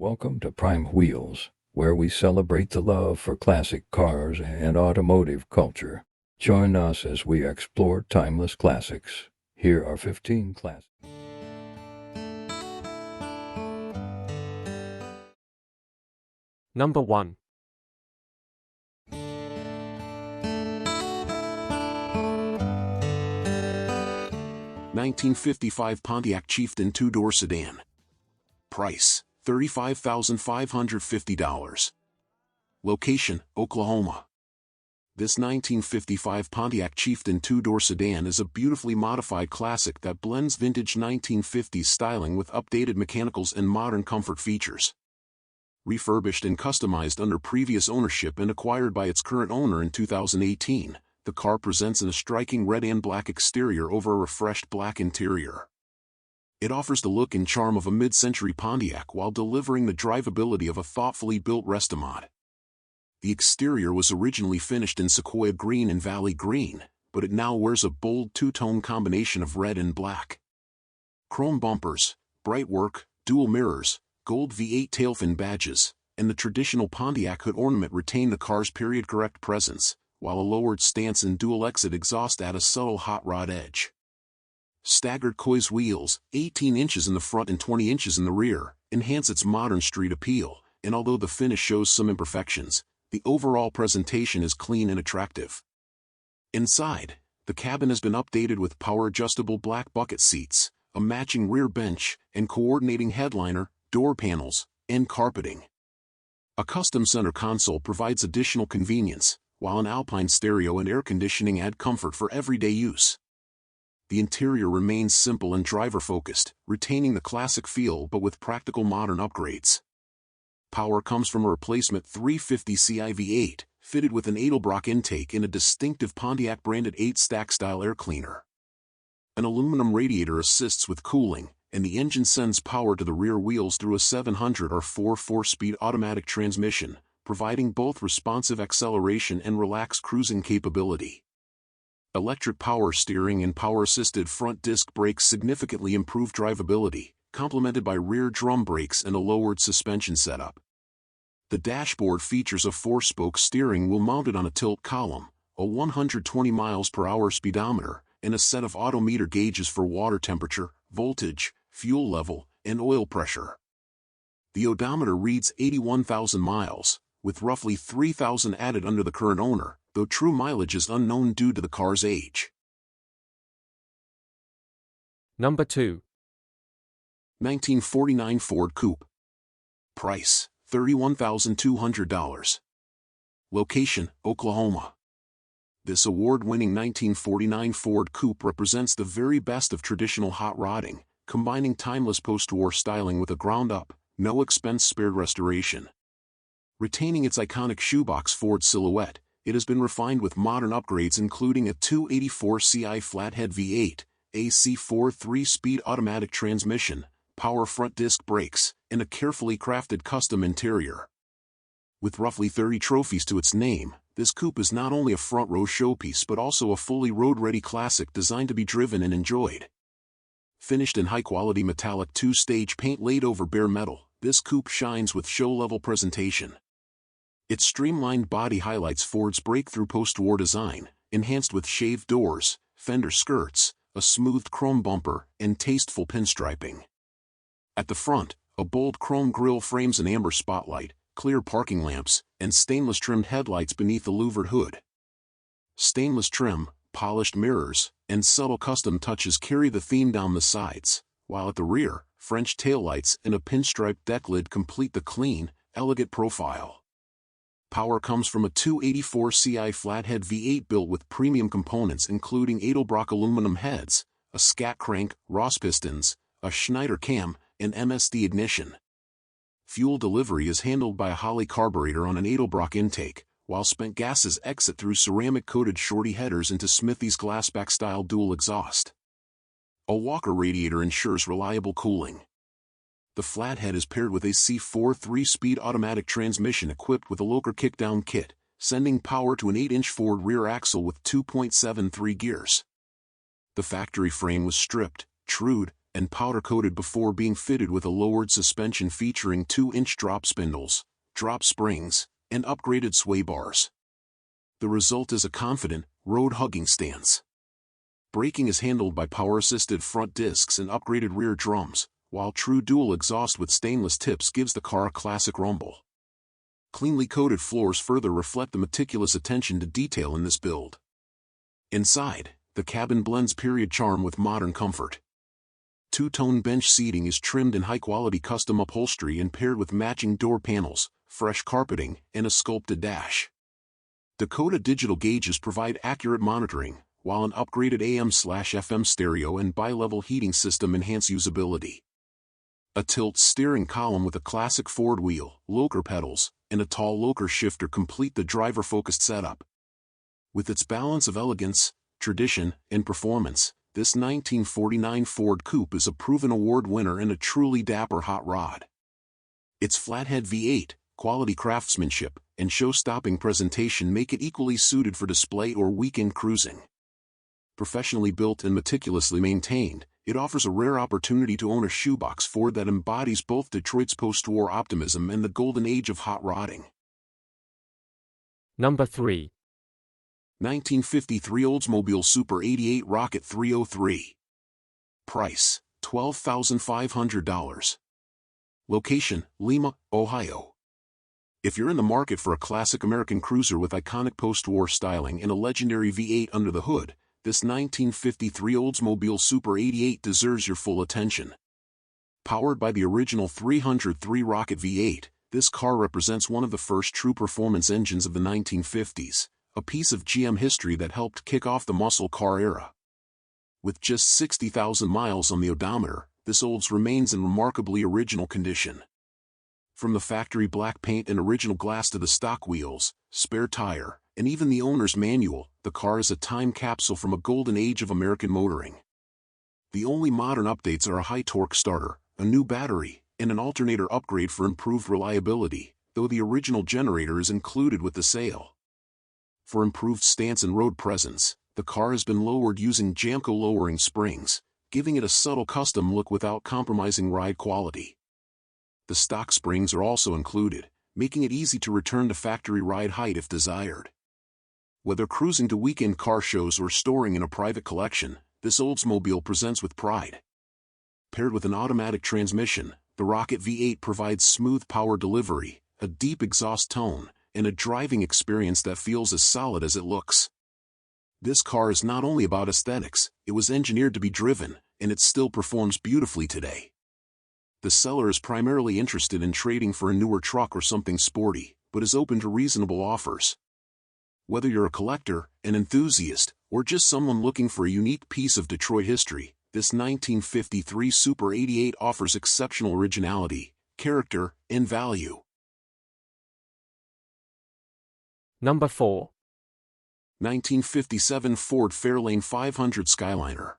Welcome to Prime Wheels, where we celebrate the love for classic cars and automotive culture. Join us as we explore timeless classics. Here are 15 classics. Number 1. (1955) Pontiac Chieftain two-door sedan. Price, $35,550. Location, Oklahoma. This 1955 Pontiac Chieftain two-door sedan is a beautifully modified classic that blends vintage 1950s styling with updated mechanicals and modern comfort features. Refurbished and customized under previous ownership and acquired by its current owner in 2018, the car presents in a striking red and black exterior over a refreshed black interior. It offers the look and charm of a mid-century Pontiac while delivering the drivability of a thoughtfully built restomod. The exterior was originally finished in sequoia green and valley green, but it now wears a bold two-tone combination of red and black. Chrome bumpers, bright work, dual mirrors, gold V8 tailfin badges, and the traditional Pontiac hood ornament retain the car's period-correct presence, while a lowered stance and dual-exit exhaust add a subtle hot rod edge. Staggered Coys wheels, 18 inches in the front and 20 inches in the rear, enhance its modern street appeal, and although the finish shows some imperfections, the overall presentation is clean and attractive. Inside, the cabin has been updated with power-adjustable black bucket seats, a matching rear bench, and coordinating headliner, door panels, and carpeting. A custom center console provides additional convenience, while an Alpine stereo and air conditioning add comfort for everyday use. The interior remains simple and driver-focused, retaining the classic feel but with practical modern upgrades. Power comes from a replacement 350ci V8, fitted with an Edelbrock intake and a distinctive Pontiac-branded 8-stack-style air cleaner. An aluminum radiator assists with cooling, and the engine sends power to the rear wheels through a 700 or 4-4-speed automatic transmission, providing both responsive acceleration and relaxed cruising capability. Electric power steering and power-assisted front disc brakes significantly improve drivability, complemented by rear drum brakes and a lowered suspension setup. The dashboard features a 4-spoke steering wheel mounted on a tilt column, a 120 miles per hour speedometer, and a set of odometer gauges for water temperature, voltage, fuel level, and oil pressure. The odometer reads 81,000 miles, with roughly 3,000 added under the current owner, though true mileage is unknown due to the car's age. Number 2. 1949 Ford Coupe. Price, $31,200. Location, Oklahoma. This award-winning 1949 Ford Coupe represents the very best of traditional hot rodding, combining timeless post-war styling with a ground-up, no-expense-spared restoration. Retaining its iconic shoebox Ford silhouette, it has been refined with modern upgrades including a 284ci flathead V8, a C4 3-speed automatic transmission, power front disc brakes, and a carefully crafted custom interior. With roughly 30 trophies to its name, this coupe is not only a front-row showpiece but also a fully road-ready classic designed to be driven and enjoyed. Finished in high-quality metallic 2-stage paint laid over bare metal, this coupe shines with show-level presentation. Its streamlined body highlights Ford's breakthrough post-war design, enhanced with shaved doors, fender skirts, a smoothed chrome bumper, and tasteful pinstriping. At the front, a bold chrome grille frames an amber spotlight, clear parking lamps, and stainless-trimmed headlights beneath the louvered hood. Stainless trim, polished mirrors, and subtle custom touches carry the theme down the sides, while at the rear, French taillights and a pinstriped deck lid complete the clean, elegant profile. Power comes from a 284ci flathead V8 built with premium components including Edelbrock aluminum heads, a scat crank, Ross pistons, a Schneider cam, and MSD ignition. Fuel delivery is handled by a Holley carburetor on an Edelbrock intake, while spent gases exit through ceramic-coated shorty headers into Smithy's glassback-style dual exhaust. A Walker radiator ensures reliable cooling. The flathead is paired with a C4 3-speed automatic transmission equipped with a Loker kickdown kit, sending power to an 8-inch Ford rear axle with 2.73 gears. The factory frame was stripped, trued, and powder-coated before being fitted with a lowered suspension featuring 2-inch drop spindles, drop springs, and upgraded sway bars. The result is a confident, road-hugging stance. Braking is handled by power-assisted front discs and upgraded rear drums, while true dual exhaust with stainless tips gives the car a classic rumble. Cleanly coated floors further reflect the meticulous attention to detail in this build. Inside, the cabin blends period charm with modern comfort. Two-tone bench seating is trimmed in high-quality custom upholstery and paired with matching door panels, fresh carpeting, and a sculpted dash. Dakota digital gauges provide accurate monitoring, while an upgraded AM/FM stereo and bi-level heating system enhance usability. A tilt steering column with a classic Ford wheel, locker pedals, and a tall locker shifter complete the driver-focused setup. With its balance of elegance, tradition, and performance, this 1949 Ford Coupe is a proven award winner and a truly dapper hot rod. Its flathead V8, quality craftsmanship, and show-stopping presentation make it equally suited for display or weekend cruising. Professionally built and meticulously maintained, it offers a rare opportunity to own a shoebox Ford that embodies both Detroit's post-war optimism and the golden age of hot rodding. Number 3. 1953 Oldsmobile Super 88 Rocket 303. Price, $12,500. Location, Lima, Ohio. If you're in the market for a classic American cruiser with iconic post-war styling and a legendary V8 under the hood, this 1953 Oldsmobile Super 88 deserves your full attention. Powered by the original 303 Rocket V8, this car represents one of the first true performance engines of the 1950s, a piece of GM history that helped kick off the muscle car era. With just 60,000 miles on the odometer, this Olds remains in remarkably original condition. From the factory black paint and original glass to the stock wheels, spare tire, and even the owner's manual, the car is a time capsule from a golden age of American motoring. The only modern updates are a high-torque starter, a new battery, and an alternator upgrade for improved reliability, though the original generator is included with the sale. For improved stance and road presence, the car has been lowered using Jamco lowering springs, giving it a subtle custom look without compromising ride quality. The stock springs are also included, making it easy to return to factory ride height if desired. Whether cruising to weekend car shows or storing in a private collection, this Oldsmobile presents with pride. Paired with an automatic transmission, the Rocket V8 provides smooth power delivery, a deep exhaust tone, and a driving experience that feels as solid as it looks. This car is not only about aesthetics, it was engineered to be driven, and it still performs beautifully today. The seller is primarily interested in trading for a newer truck or something sporty, but is open to reasonable offers. Whether you're a collector, an enthusiast, or just someone looking for a unique piece of Detroit history, this 1953 Super 88 offers exceptional originality, character, and value. Number 4. 1957 Ford Fairlane 500 Skyliner.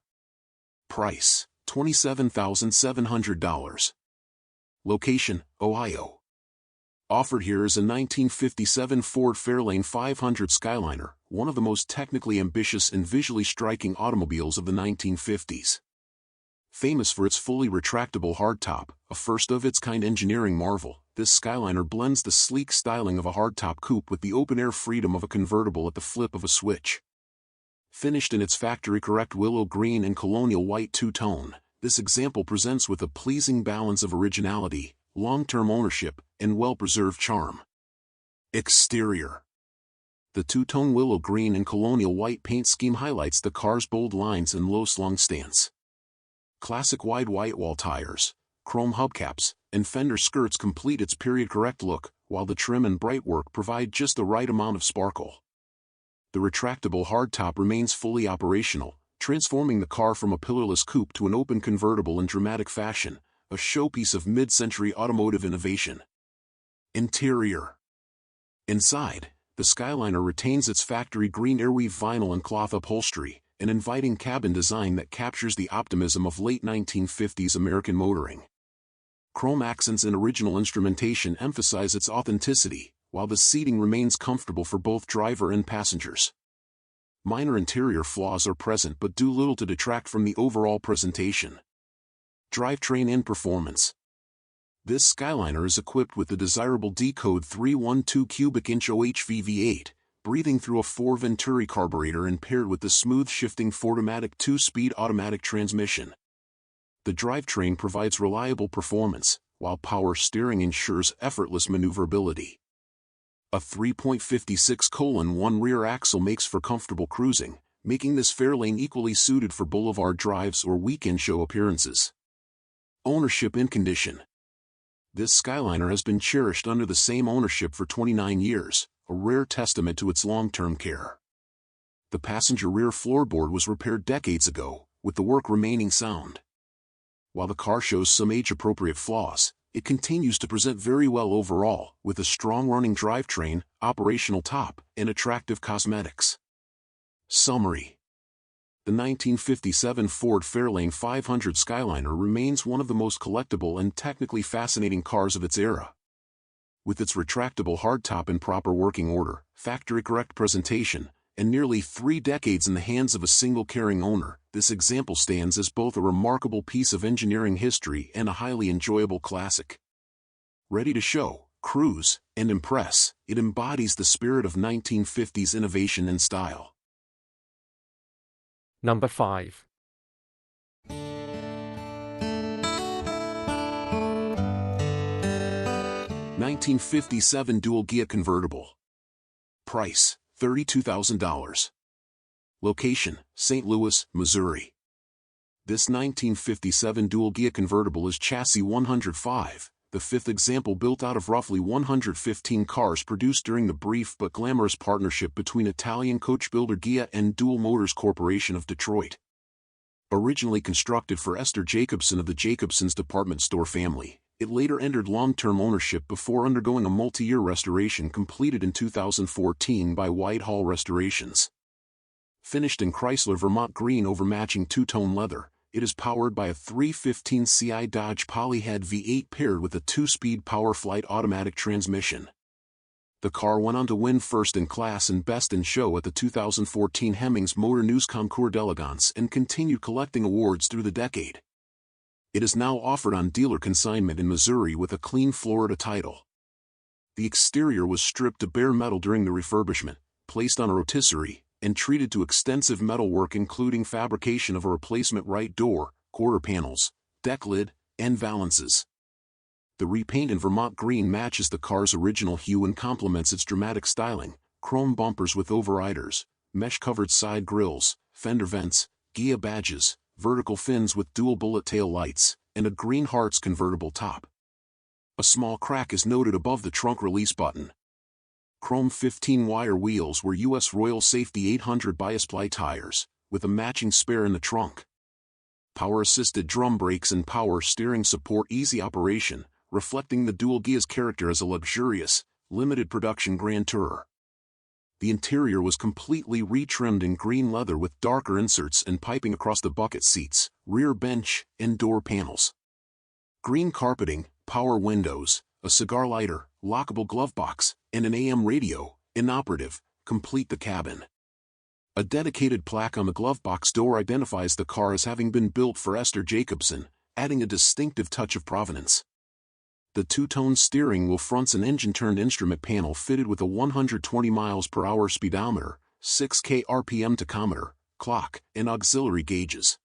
Price, $27,700. Location, Ohio. Offered here is a 1957 Ford Fairlane 500 Skyliner, one of the most technically ambitious and visually striking automobiles of the 1950s. Famous for its fully retractable hardtop, a first-of-its-kind engineering marvel, this Skyliner blends the sleek styling of a hardtop coupe with the open-air freedom of a convertible at the flip of a switch. Finished in its factory-correct willow green and colonial white two-tone, this example presents with a pleasing balance of originality, long-term ownership, and well-preserved charm. Exterior. The two-tone willow green and colonial white paint scheme highlights the car's bold lines and low-slung stance. Classic wide white wall tires, chrome hubcaps, and fender skirts complete its period-correct look, while the trim and bright work provide just the right amount of sparkle. The retractable hardtop remains fully operational, transforming the car from a pillarless coupe to an open convertible in dramatic fashion, a showpiece of mid-century automotive innovation. Interior. Inside, the Skyliner retains its factory green airweave vinyl and cloth upholstery, an inviting cabin design that captures the optimism of late 1950s American motoring. Chrome accents and original instrumentation emphasize its authenticity, while the seating remains comfortable for both driver and passengers. Minor interior flaws are present but do little to detract from the overall presentation. Drivetrain and performance. This skyliner is equipped with the desirable D-code 312 cubic inch OHV V8, breathing through a 4 Venturi carburetor and paired with the smooth shifting Ford-O-Matic 2-speed automatic transmission. The drivetrain provides reliable performance, while power steering ensures effortless maneuverability. A 3.56:1 rear axle makes for comfortable cruising, making this fairlane equally suited for boulevard drives or weekend show appearances. Ownership and condition. This skyliner has been cherished under the same ownership for 29 years, a rare testament to its long-term care. The passenger rear floorboard was repaired decades ago, with the work remaining sound. While the car shows some age-appropriate flaws, it continues to present very well overall, with a strong running drivetrain, operational top, and attractive cosmetics. Summary. The 1957 Ford Fairlane 500 Skyliner remains one of the most collectible and technically fascinating cars of its era. With its retractable hardtop in proper working order, factory-correct presentation, and nearly 3 decades in the hands of a single caring owner, this example stands as both a remarkable piece of engineering history and a highly enjoyable classic. Ready to show, cruise, and impress, it embodies the spirit of 1950s innovation and style. Number 5. 1957 dual-ghia convertible. Price, $32,000. Location, St. Louis, Missouri. This 1957 dual-ghia convertible is chassis 105, the 5th example built out of roughly 115 cars produced during the brief but glamorous partnership between Italian coach builder Ghia and Dual Motors Corporation of Detroit. Originally constructed for Esther Jacobson of the Jacobson's department store family, it later entered long-term ownership before undergoing a multi-year restoration completed in 2014 by Whitehall Restorations. Finished in Chrysler Vermont green over matching two-tone leather, it is powered by a 315 Ci Dodge Polyhead V8 paired with a 2-speed PowerFlight automatic transmission. The car went on to win First in Class and Best in Show at the 2014 Hemmings Motor News Concours d'Elegance and continued collecting awards through the decade. It is now offered on dealer consignment in Missouri with a clean Florida title. The exterior was stripped to bare metal during the refurbishment, placed on a rotisserie, and treated to extensive metal work including fabrication of a replacement right door, quarter panels, deck lid, and valances. The repaint in Vermont green matches the car's original hue and complements its dramatic styling: chrome bumpers with overriders, mesh-covered side grills, fender vents, Ghia badges, vertical fins with dual bullet tail lights, and a green hearts convertible top. A small crack is noted above the trunk release button. Chrome 15-wire wheels were U.S. Royal Safety 800 bias-ply tires, with a matching spare in the trunk. Power-assisted drum brakes and power steering support easy operation, reflecting the dual-ghia's character as a luxurious, limited-production Grand Tourer. The interior was completely retrimmed in green leather with darker inserts and piping across the bucket seats, rear bench, and door panels. Green carpeting, power windows, a cigar lighter, lockable glove box, and an AM radio, inoperative, complete the cabin. A dedicated plaque on the glove box door identifies the car as having been built for Esther Jacobson, adding a distinctive touch of provenance. The two-tone steering wheel fronts an engine-turned instrument panel fitted with a 120 mph speedometer, 6K RPM tachometer, clock, and auxiliary gauges.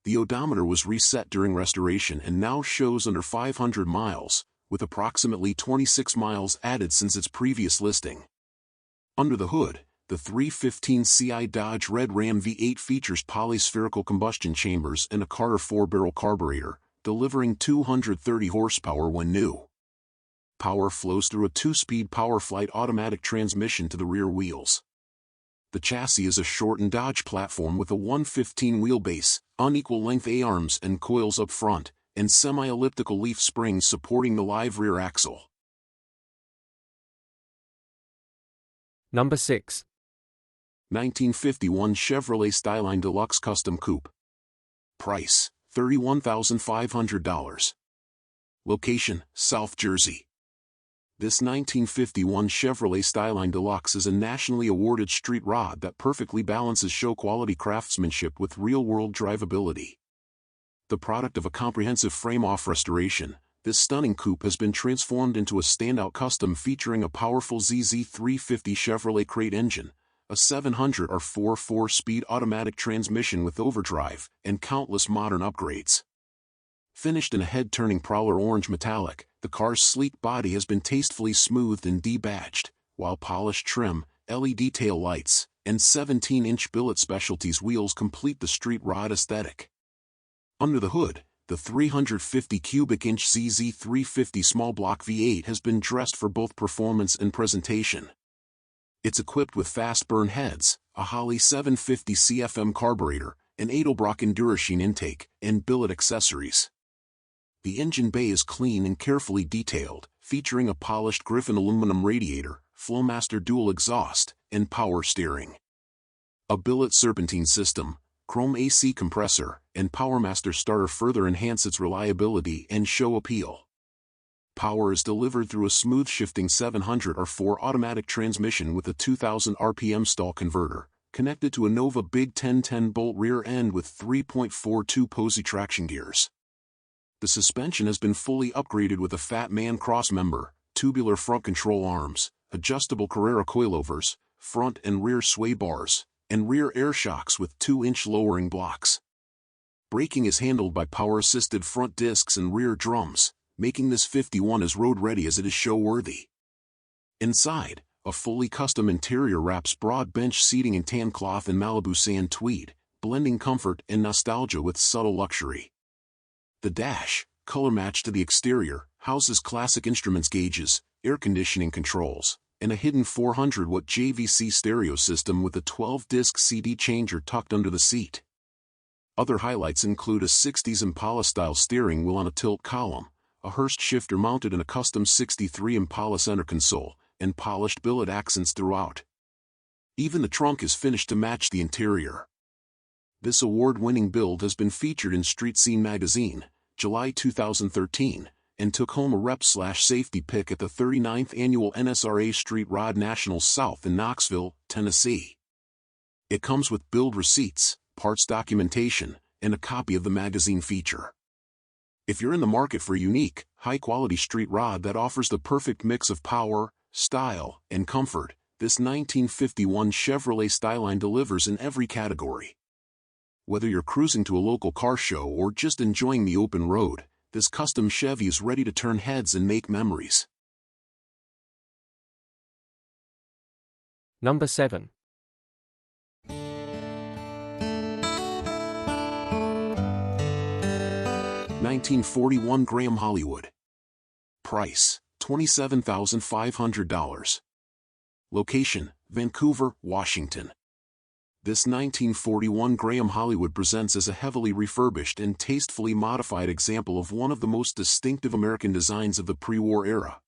The odometer was reset during restoration and now shows under 500 miles, with approximately 26 miles added since its previous listing. Under the hood, the 315 Ci Dodge Red Ram V8 features polyspherical combustion chambers and a Carter 4-barrel carburetor, delivering 230 horsepower when new. Power flows through a 2-speed PowerFlight automatic transmission to the rear wheels. The chassis is a shortened Dodge platform with a 115 wheelbase, unequal length A-arms and coils up front, and semi-elliptical leaf springs supporting the live rear axle. Number 6. 1951 Chevrolet Styleline Deluxe Custom Coupe. Price, $31,500. Location, South Jersey. This 1951 Chevrolet Styleline Deluxe is a nationally awarded street rod that perfectly balances show-quality craftsmanship with real-world drivability. The product of a comprehensive frame-off restoration, this stunning coupe has been transformed into a standout custom featuring a powerful ZZ350 Chevrolet crate engine, a 700 or 4-speed automatic transmission with overdrive, and countless modern upgrades. Finished in a head-turning Prowler orange metallic, the car's sleek body has been tastefully smoothed and debadged, while polished trim, LED tail lights, and 17-inch billet specialties wheels complete the street rod aesthetic. Under the hood, the 350 cubic inch ZZ350 small block V8 has been dressed for both performance and presentation. It's equipped with fast burn heads, a Holley 750 CFM carburetor, an Edelbrock Endurachine intake, and billet accessories. The engine bay is clean and carefully detailed, featuring a polished Griffin aluminum radiator, Flowmaster dual exhaust, and power steering. A billet serpentine system, chrome AC compressor, and PowerMaster starter further enhance its reliability and show appeal. Power is delivered through a smooth shifting 700 R4 automatic transmission with a 2000 RPM stall converter, connected to a Nova Big 10-bolt rear end with 3.42 Posey traction gears. The suspension has been fully upgraded with a Fat Man crossmember, tubular front control arms, adjustable Carrera coilovers, front and rear sway bars, and rear air shocks with 2-inch lowering blocks. Braking is handled by power-assisted front discs and rear drums, making this 51 as road-ready as it is show-worthy. Inside, a fully custom interior wraps broad bench seating in tan cloth and Malibu sand tweed, blending comfort and nostalgia with subtle luxury. The dash, color-matched to the exterior, houses classic instruments gauges, air conditioning controls, and a hidden 400-watt JVC stereo system with a 12-disc CD changer tucked under the seat. Other highlights include a 60s Impala-style steering wheel on a tilt column, a Hurst shifter mounted in a custom 63 Impala center console, and polished billet accents throughout. Even the trunk is finished to match the interior. This award-winning build has been featured in Street Scene magazine, July 2013, and took home a rep/safety pick at the 39th Annual NSRA Street Rod Nationals South in Knoxville, Tennessee. It comes with build receipts, parts documentation, and a copy of the magazine feature. If you're in the market for a unique, high-quality street rod that offers the perfect mix of power, style, and comfort, this 1951 Chevrolet Styleline delivers in every category. Whether you're cruising to a local car show or just enjoying the open road, this custom Chevy is ready to turn heads and make memories. Number 7. 1941 Graham Hollywood. Price, $27,500. Location, Vancouver, Washington. This 1941 Graham Hollywood presents as a heavily refurbished and tastefully modified example of one of the most distinctive American designs of the pre-war era.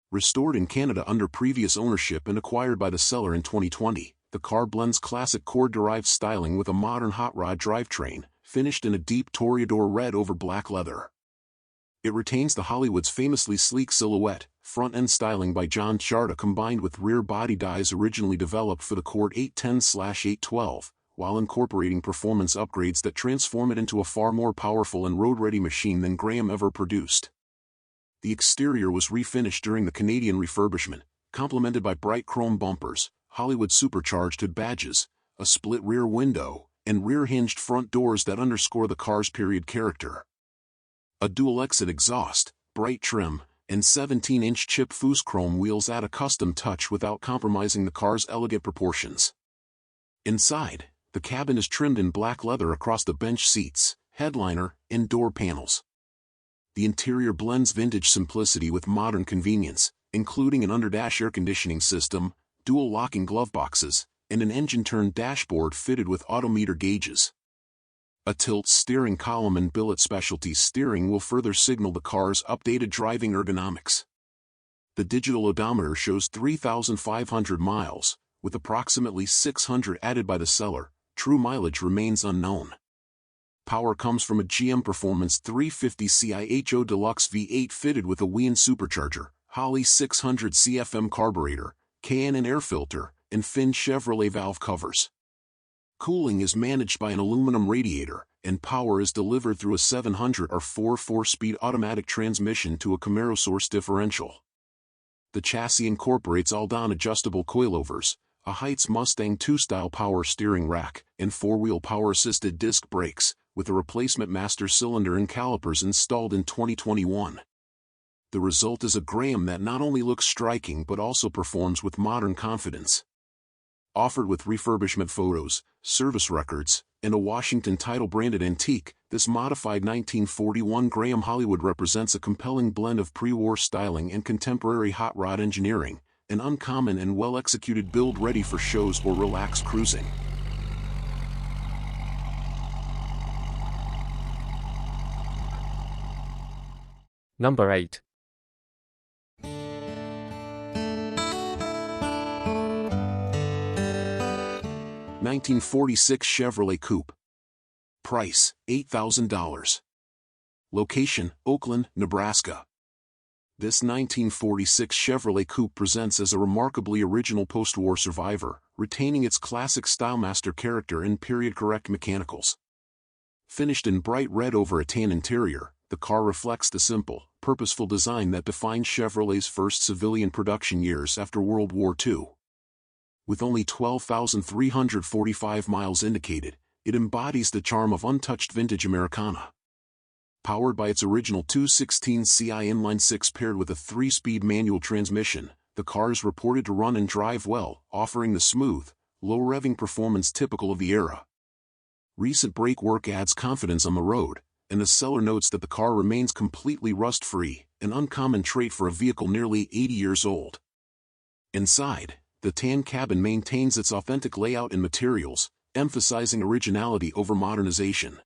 Restored in Canada under previous ownership and acquired by the seller in 2020, the car blends classic Cord-derived styling with a modern hot rod drivetrain, finished in a deep Toreador red over black leather. It retains the Hollywood's famously sleek silhouette, front-end styling by John Charta combined with rear body dyes originally developed for the Cord 810/812, while incorporating performance upgrades that transform it into a far more powerful and road-ready machine than Graham ever produced. The exterior was refinished during the Canadian refurbishment, complemented by bright chrome bumpers, Hollywood supercharged hood badges, a split rear window, and rear-hinged front doors that underscore the car's period character. A dual-exit exhaust, bright trim, and 17-inch chip foose chrome wheels add a custom touch without compromising the car's elegant proportions. Inside, the cabin is trimmed in black leather across the bench seats, headliner, and door panels. The interior blends vintage simplicity with modern convenience, including an underdash air conditioning system, dual locking glove boxes, and an engine-turned dashboard fitted with autometer gauges. A tilt steering column and billet specialty steering will further signal the car's updated driving ergonomics. The digital odometer shows 3,500 miles, with approximately 600 added by the seller. True mileage remains unknown. Power comes from a GM Performance 350 CIHO Deluxe V8 fitted with a Wien supercharger, Holley 600 CFM carburetor, K&N air filter, and Finn Chevrolet valve covers. Cooling is managed by an aluminum radiator, and power is delivered through a 700 or 4-speed automatic transmission to a Camaro source differential. The chassis incorporates all-down adjustable coilovers, a Heights Mustang II-style power steering rack, and four-wheel power-assisted disc brakes, with a replacement master cylinder and calipers installed in 2021. The result is a Graham that not only looks striking but also performs with modern confidence. Offered with refurbishment photos, service records, and a Washington title-branded antique, this modified 1941 Graham Hollywood represents a compelling blend of pre-war styling and contemporary hot rod engineering, an uncommon and well-executed build ready for shows or relaxed cruising. Number 8. 1946 Chevrolet Coupe. Price, $8,000. Location, Oakland, Nebraska. This 1946 Chevrolet Coupe presents as a remarkably original post-war survivor, retaining its classic Stylemaster character and period-correct mechanicals. Finished in bright red over a tan interior, the car reflects the simple, purposeful design that defined Chevrolet's first civilian production years after World War II. With only 12,345 miles indicated, it embodies the charm of untouched vintage Americana. Powered by its original 216 Ci inline-six paired with a 3-speed manual transmission, the car is reported to run and drive well, offering the smooth, low-revving performance typical of the era. Recent brake work adds confidence on the road, and the seller notes that the car remains completely rust-free, an uncommon trait for a vehicle nearly 80 years old. Inside, the tan cabin maintains its authentic layout and materials, emphasizing originality over modernization.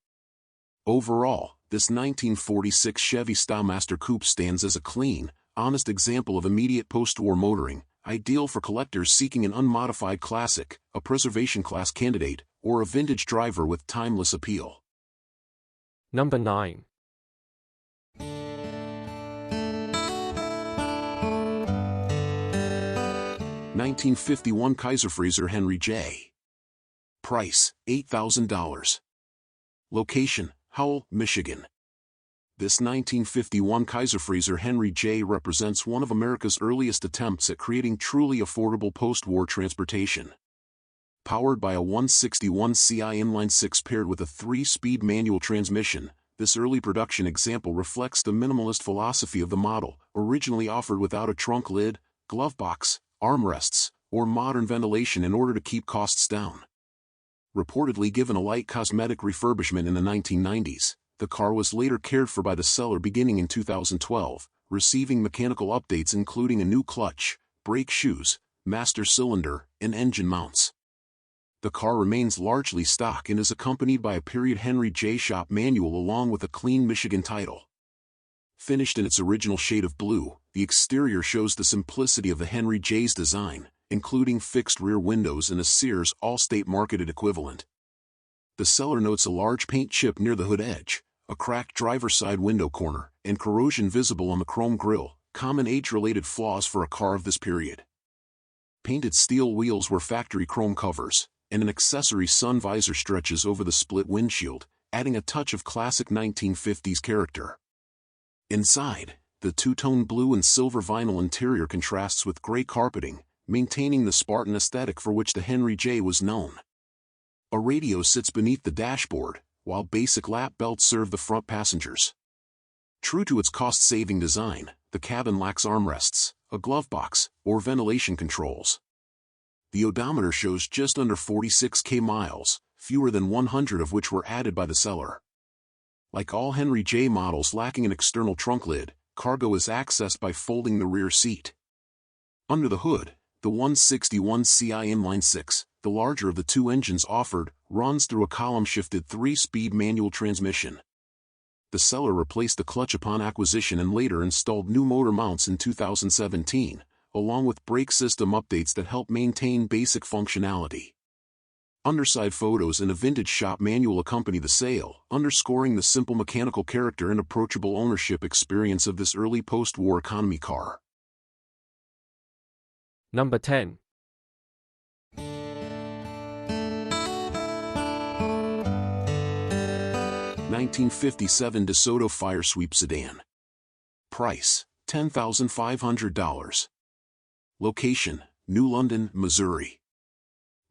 Overall, this 1946 Chevy Stylemaster Coupe stands as a clean, honest example of immediate post-war motoring, ideal for collectors seeking an unmodified classic, a preservation class candidate, or a vintage driver with timeless appeal. Number 9. 1951 Kaiser Freezer Henry J. Price, $8,000. Location, Howell, Michigan. This 1951 Kaiser Freezer Henry J represents one of America's earliest attempts at creating truly affordable post-war transportation. Powered by a 161 Ci inline-six paired with a 3-speed manual transmission, this early production example reflects the minimalist philosophy of the model, originally offered without a trunk lid, glove box, armrests, or modern ventilation in order to keep costs down. Reportedly given a light cosmetic refurbishment in the 1990s, the car was later cared for by the seller beginning in 2012, receiving mechanical updates including a new clutch, brake shoes, master cylinder, and engine mounts. The car remains largely stock and is accompanied by a period Henry J shop manual along with a clean Michigan title. Finished in its original shade of blue, the exterior shows the simplicity of the Henry J's design, including fixed rear windows and a Sears Allstate marketed equivalent. The seller notes a large paint chip near the hood edge, a cracked driver's side window corner, and corrosion visible on the chrome grille, common age-related flaws for a car of this period. Painted steel wheels were factory chrome covers, and an accessory sun visor stretches over the split windshield, adding a touch of classic 1950s character. Inside, the two-tone blue and silver vinyl interior contrasts with gray carpeting, maintaining the Spartan aesthetic for which the Henry J was known. A radio sits beneath the dashboard, while basic lap belts serve the front passengers. True to its cost-saving design, the cabin lacks armrests, a glove box, or ventilation controls. The odometer shows just under 46,000 miles, fewer than 100 of which were added by the seller. Like all Henry J models lacking an external trunk lid, cargo is accessed by folding the rear seat. Under the hood, the 161 Ci inline-six, the larger of the two engines offered, runs through a column-shifted 3-speed manual transmission. The seller replaced the clutch upon acquisition and later installed new motor mounts in 2017, along with brake system updates that help maintain basic functionality. Underside photos and a vintage shop manual accompany the sale, underscoring the simple mechanical character and approachable ownership experience of this early post-war economy car. Number 10. 1957 DeSoto Firesweep sedan. Price, $10,500. Location, New London, Missouri.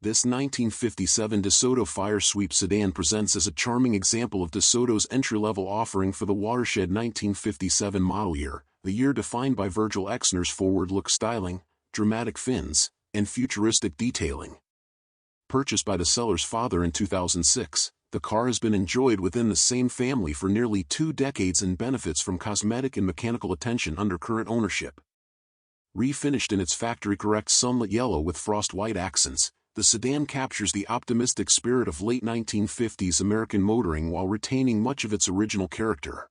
This 1957 DeSoto Firesweep sedan presents as a charming example of DeSoto's entry-level offering for the watershed 1957 model year, the year defined by Virgil Exner's forward-look styling, dramatic fins, and futuristic detailing. Purchased by the seller's father in 2006, the car has been enjoyed within the same family for nearly 2 decades and benefits from cosmetic and mechanical attention under current ownership. Refinished in its factory-correct sunlit yellow with frost-white accents, the sedan captures the optimistic spirit of late 1950s American motoring while retaining much of its original character.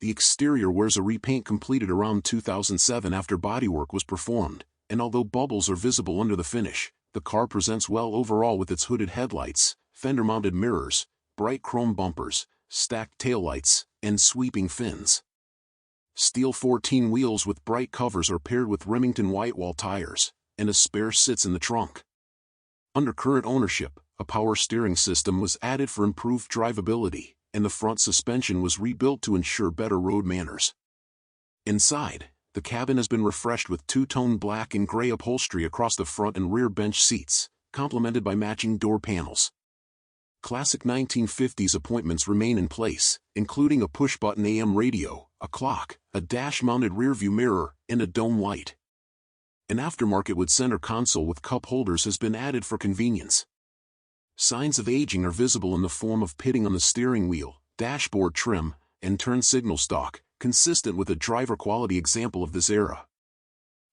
The exterior wears a repaint completed around 2007 after bodywork was performed, and although bubbles are visible under the finish, the car presents well overall with its hooded headlights, fender-mounted mirrors, bright chrome bumpers, stacked taillights, and sweeping fins. Steel 14 wheels with bright covers are paired with Remington whitewall tires, and a spare sits in the trunk. Under current ownership, a power steering system was added for improved drivability, and the front suspension was rebuilt to ensure better road manners. Inside, the cabin has been refreshed with two-tone black and gray upholstery across the front and rear bench seats, complemented by matching door panels. Classic 1950s appointments remain in place, including a push-button AM radio, a clock, a dash-mounted rearview mirror, and a dome light. An aftermarket wood center console with cup holders has been added for convenience. Signs of aging are visible in the form of pitting on the steering wheel, dashboard trim, and turn signal stalk, consistent with a driver-quality example of this era.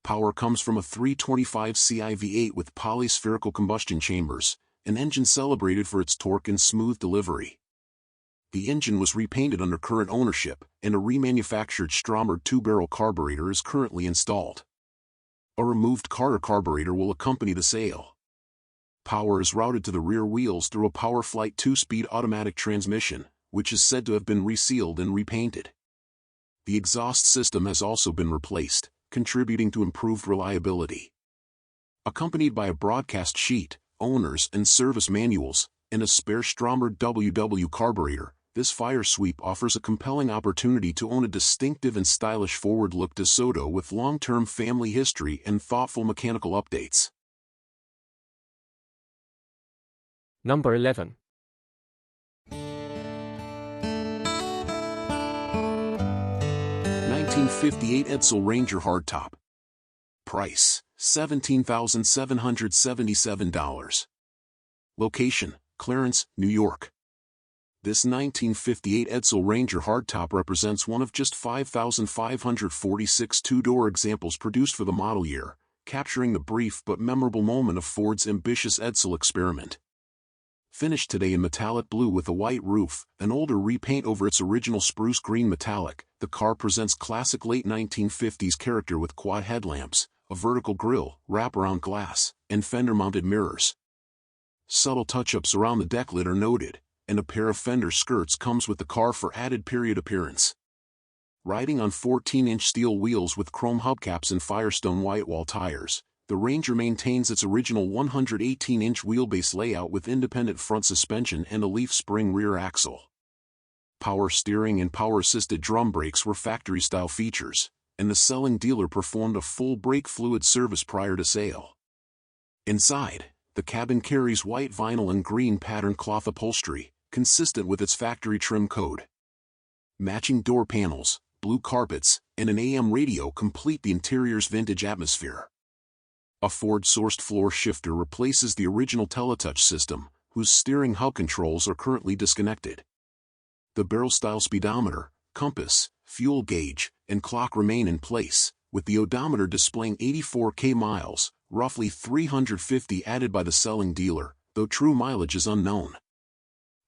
Power comes from a 325 Ci V8 with polyspherical combustion chambers, an engine celebrated for its torque and smooth delivery. The engine was repainted under current ownership, and a remanufactured Stromer 2-barrel carburetor is currently installed. A removed Carter carburetor will accompany the sale. Power is routed to the rear wheels through a PowerFlight 2-speed automatic transmission, which is said to have been resealed and repainted. The exhaust system has also been replaced, contributing to improved reliability. Accompanied by a broadcast sheet, owner's and service manuals, and a spare Stromer WW carburetor, this Firesweep offers a compelling opportunity to own a distinctive and stylish forward-look DeSoto with long-term family history and thoughtful mechanical updates. Number 11. 1958 Edsel Ranger Hardtop. Price, $17,777. Location, Clarence, New York. This 1958 Edsel Ranger hardtop represents one of just 5,546 two-door examples produced for the model year, capturing the brief but memorable moment of Ford's ambitious Edsel experiment. Finished today in metallic blue with a white roof, an older repaint over its original spruce green metallic, the car presents classic late 1950s character with quad headlamps, a vertical grille, wraparound glass, and fender-mounted mirrors. Subtle touch-ups around the deck lid are noted, and a pair of fender skirts comes with the car for added period appearance. Riding on 14-inch steel wheels with chrome hubcaps and Firestone whitewall tires, the Ranger maintains its original 118-inch wheelbase layout with independent front suspension and a leaf spring rear axle. Power steering and power-assisted drum brakes were factory-style features, and the selling dealer performed a full brake fluid service prior to sale. Inside, the cabin carries white vinyl and green pattern cloth upholstery, consistent with its factory trim code. Matching door panels, blue carpets, and an AM radio complete the interior's vintage atmosphere. A Ford-sourced floor shifter replaces the original teletouch system, whose steering hub controls are currently disconnected. The barrel-style speedometer, compass, fuel gauge, and clock remain in place, with the odometer displaying 84,000 miles, roughly 350 added by the selling dealer, though true mileage is unknown.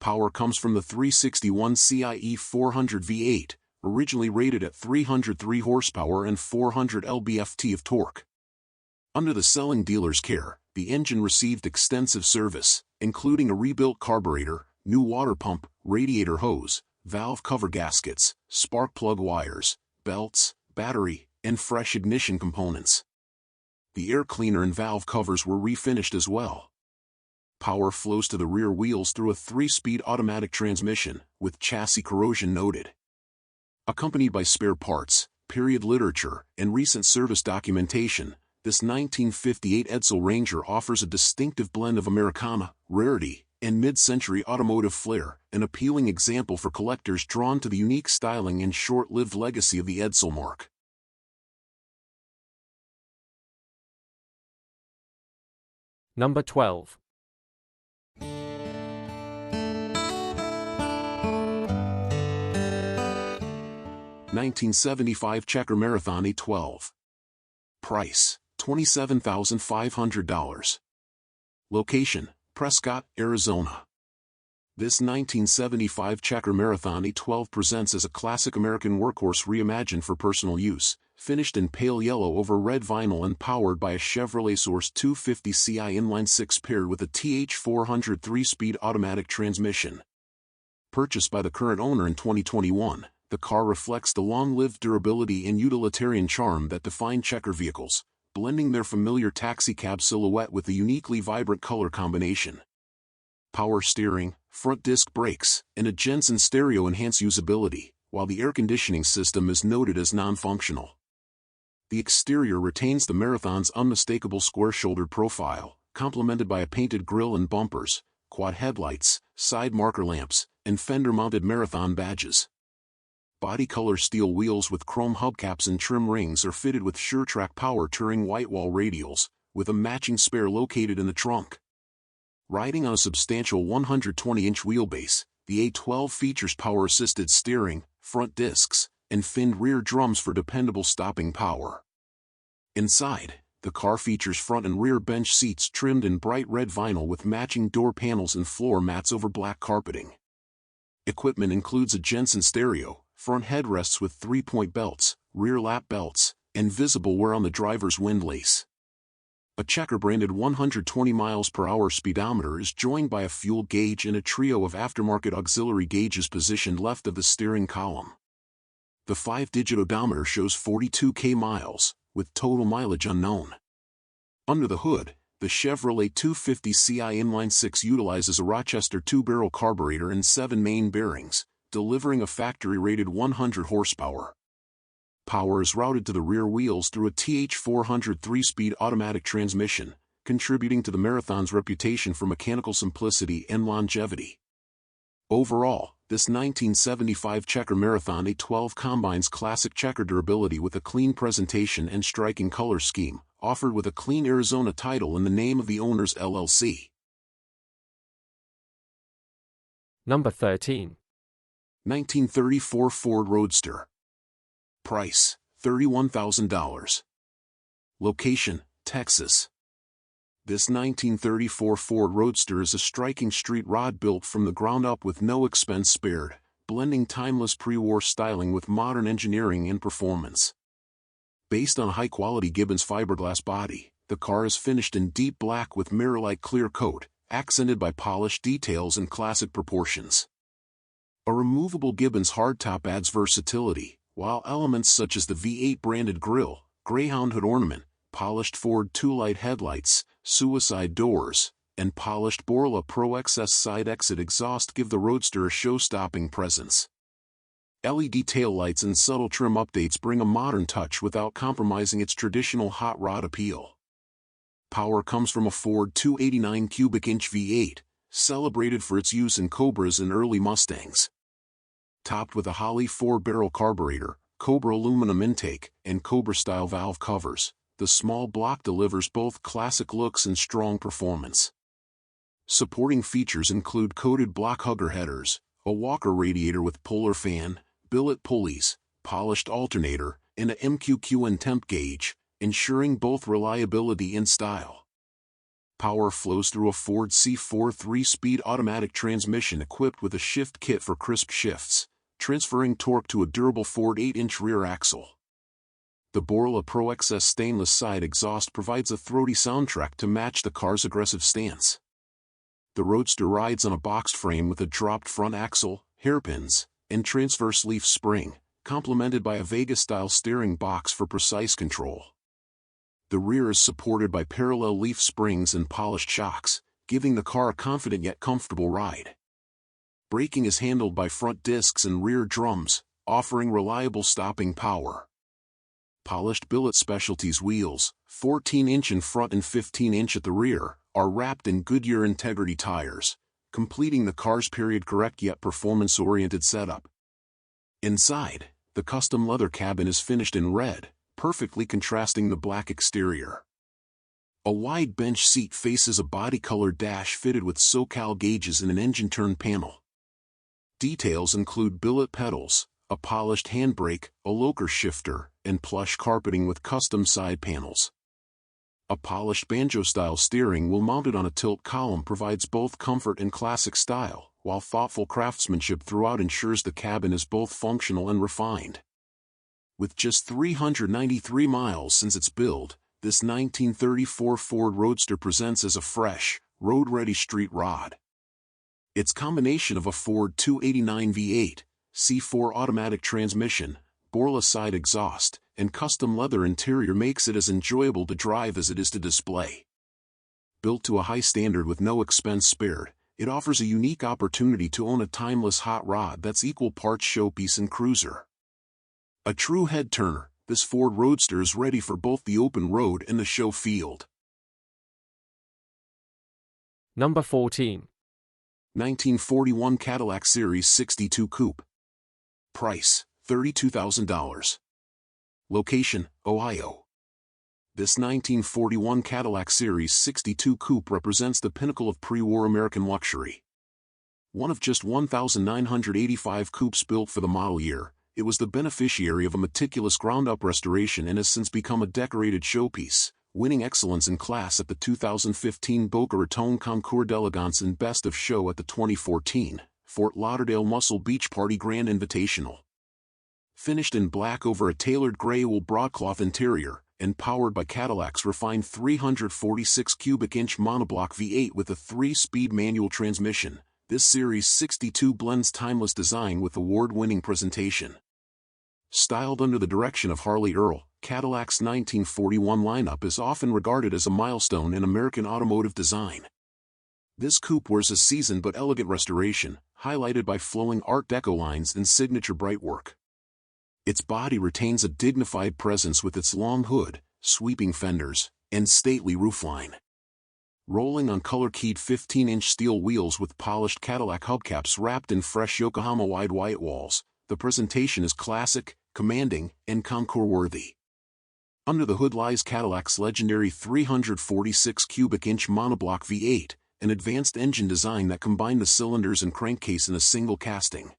Power comes from the 361 CIE 400 V8, originally rated at 303 horsepower and 400 lb-ft of torque. Under the selling dealer's care, the engine received extensive service, including a rebuilt carburetor, new water pump, radiator hose, valve cover gaskets, spark plug wires, belts, battery, and fresh ignition components. The air cleaner and valve covers were refinished as well. Power flows to the rear wheels through a 3-speed automatic transmission, with chassis corrosion noted. Accompanied by spare parts, period literature, and recent service documentation, this 1958 Edsel Ranger offers a distinctive blend of Americana, rarity, and mid-century automotive flair, an appealing example for collectors drawn to the unique styling and short-lived legacy of the Edsel mark. Number 12. 1975 Checker Marathon A12. Price, $27,500. Location, Prescott, Arizona. This 1975 Checker Marathon A12 presents as a classic American workhorse reimagined for personal use, finished in pale yellow over red vinyl and powered by a Chevrolet Source 250 CI inline-6 paired with a TH400 3-speed automatic transmission. Purchased by the current owner in 2021, the car reflects the long-lived durability and utilitarian charm that define Checker vehicles, blending their familiar taxicab silhouette with a uniquely vibrant color combination. Power steering, front disc brakes, and a Jensen stereo enhance usability, while the air conditioning system is noted as non-functional. The exterior retains the Marathon's unmistakable square-shouldered profile, complemented by a painted grille and bumpers, quad headlights, side marker lamps, and fender-mounted Marathon badges. Body-color steel wheels with chrome hubcaps and trim rings are fitted with SureTrack Power Touring whitewall radials, with a matching spare located in the trunk. Riding on a substantial 120-inch wheelbase, the A12 features power-assisted steering, front discs, and finned rear drums for dependable stopping power. Inside, the car features front and rear bench seats trimmed in bright red vinyl with matching door panels and floor mats over black carpeting. Equipment includes a Jensen stereo, front headrests with 3-point belts, rear lap belts, and visible wear on the driver's windlace. A Checker-branded 120 miles per hour speedometer is joined by a fuel gauge and a trio of aftermarket auxiliary gauges positioned left of the steering column. The 5-digit odometer shows 42,000 miles, with total mileage unknown. Under the hood, the Chevrolet 250 CI inline-6 utilizes a Rochester 2-barrel carburetor and 7 main bearings, delivering a factory-rated 100 horsepower. Power is routed to the rear wheels through a TH400 3-speed automatic transmission, contributing to the Marathon's reputation for mechanical simplicity and longevity. Overall, this 1975 Checker Marathon A12 combines classic Checker durability with a clean presentation and striking color scheme, offered with a clean Arizona title in the name of the owner's LLC. Number 13. 1934 Ford Roadster. Price, $31,000. Location, Texas. This 1934 Ford Roadster is a striking street rod built from the ground up with no expense spared, blending timeless pre-war styling with modern engineering and performance. Based on a high-quality Gibbons fiberglass body, the car is finished in deep black with mirror-like clear coat, accented by polished details and classic proportions. A removable Gibbons hardtop adds versatility, while elements such as the V8 branded grille, Greyhound hood ornament, polished Ford 2-light headlights, suicide doors, and polished Borla Pro XS side exit exhaust give the Roadster a show-stopping presence. LED taillights and subtle trim updates bring a modern touch without compromising its traditional hot rod appeal. Power comes from a Ford 289 cubic inch V8, celebrated for its use in Cobras and early Mustangs. Topped with a Holley 4-barrel carburetor, Cobra aluminum intake, and Cobra-style valve covers, the small block delivers both classic looks and strong performance. Supporting features include coated block hugger headers, a Walker radiator with polar fan, billet pulleys, polished alternator, and a MQQ temp gauge, ensuring both reliability and style. Power flows through a Ford C4 3-speed automatic transmission equipped with a shift kit for crisp shifts, transferring torque to a durable Ford 8-inch rear axle. The Borla Pro XS stainless side exhaust provides a throaty soundtrack to match the car's aggressive stance. The Roadster rides on a boxed frame with a dropped front axle, hairpins, and transverse leaf spring, complemented by a Vega-style steering box for precise control. The rear is supported by parallel leaf springs and polished shocks, giving the car a confident yet comfortable ride. Braking is handled by front discs and rear drums, offering reliable stopping power. Polished billet specialties wheels, 14-inch in front and 15-inch at the rear, are wrapped in Goodyear Integrity tires, completing the car's period-correct yet performance-oriented setup. Inside, the custom leather cabin is finished in red, perfectly contrasting the black exterior. A wide bench seat faces a body-colored dash fitted with SoCal gauges and an engine turn panel. Details include billet pedals, a polished handbrake, a locker shifter, and plush carpeting with custom side panels. A polished banjo-style steering wheel mounted on a tilt column provides both comfort and classic style, while thoughtful craftsmanship throughout ensures the cabin is both functional and refined. With just 393 miles since its build, this 1934 Ford Roadster presents as a fresh, road-ready street rod. Its combination of a Ford 289 V8, C4 automatic transmission, Borla side exhaust, and custom leather interior makes it as enjoyable to drive as it is to display. Built to a high standard with no expense spared, it offers a unique opportunity to own a timeless hot rod that's equal parts showpiece and cruiser. A true head-turner, this Ford Roadster is ready for both the open road and the show field. Number 14. 1941 Cadillac Series 62 Coupe. Price, $32,000. Location, Ohio. This 1941 Cadillac Series 62 Coupe represents the pinnacle of pre-war American luxury. One of just 1,985 coupes built for the model year, it was the beneficiary of a meticulous ground-up restoration and has since become a decorated showpiece, winning excellence in class at the 2015 Boca Raton Concours d'Elegance and Best of Show at the 2014 Fort Lauderdale Muscle Beach Party Grand Invitational. Finished in black over a tailored gray wool broadcloth interior, and powered by Cadillac's refined 346 cubic inch monoblock V8 with a 3-speed manual transmission, this Series 62 blends timeless design with award-winning presentation. Styled under the direction of Harley Earl, Cadillac's 1941 lineup is often regarded as a milestone in American automotive design. This coupe wears a seasoned but elegant restoration, highlighted by flowing Art Deco lines and signature brightwork. Its body retains a dignified presence with its long hood, sweeping fenders, and stately roofline. Rolling on color-keyed 15-inch steel wheels with polished Cadillac hubcaps wrapped in fresh Yokohama-wide white walls, the presentation is classic, commanding, and concours-worthy. Under the hood lies Cadillac's legendary 346 cubic inch monoblock V8, an advanced engine design that combined the cylinders and crankcase in a single casting.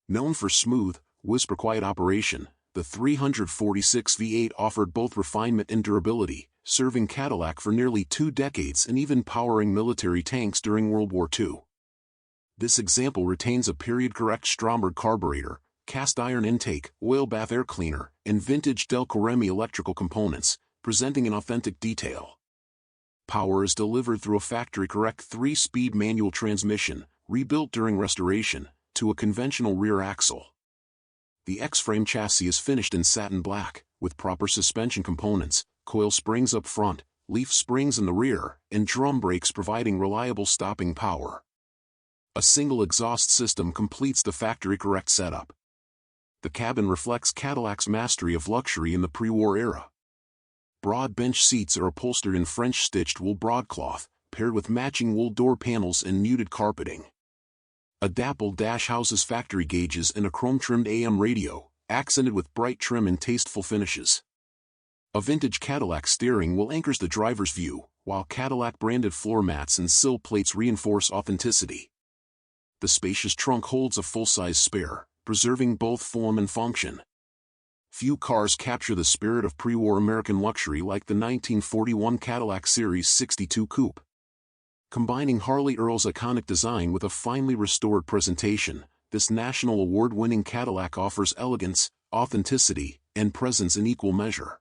Known for smooth, whisper-quiet operation, the 346 V8 offered both refinement and durability, serving Cadillac for nearly 2 decades and even powering military tanks during World War II. This example retains a period-correct Stromberg carburetor, cast-iron intake, oil bath air cleaner, and vintage Delco Remy electrical components, presenting an authentic detail. Power is delivered through a factory-correct 3-speed manual transmission, rebuilt during restoration, to a conventional rear axle. The X-frame chassis is finished in satin black, with proper suspension components, coil springs up front, leaf springs in the rear, and drum brakes providing reliable stopping power. A single exhaust system completes the factory-correct setup. The cabin reflects Cadillac's mastery of luxury in the pre-war era. Broad bench seats are upholstered in French-stitched wool broadcloth, paired with matching wool door panels and muted carpeting. A dappled dash houses factory gauges and a chrome-trimmed AM radio, accented with bright trim and tasteful finishes. A vintage Cadillac steering wheel anchors the driver's view, while Cadillac-branded floor mats and sill plates reinforce authenticity. The spacious trunk holds a full-size spare, preserving both form and function. Few cars capture the spirit of pre-war American luxury like the 1941 Cadillac Series 62 Coupe. Combining Harley Earl's iconic design with a finely restored presentation, this national award-winning Cadillac offers elegance, authenticity, and presence in equal measure.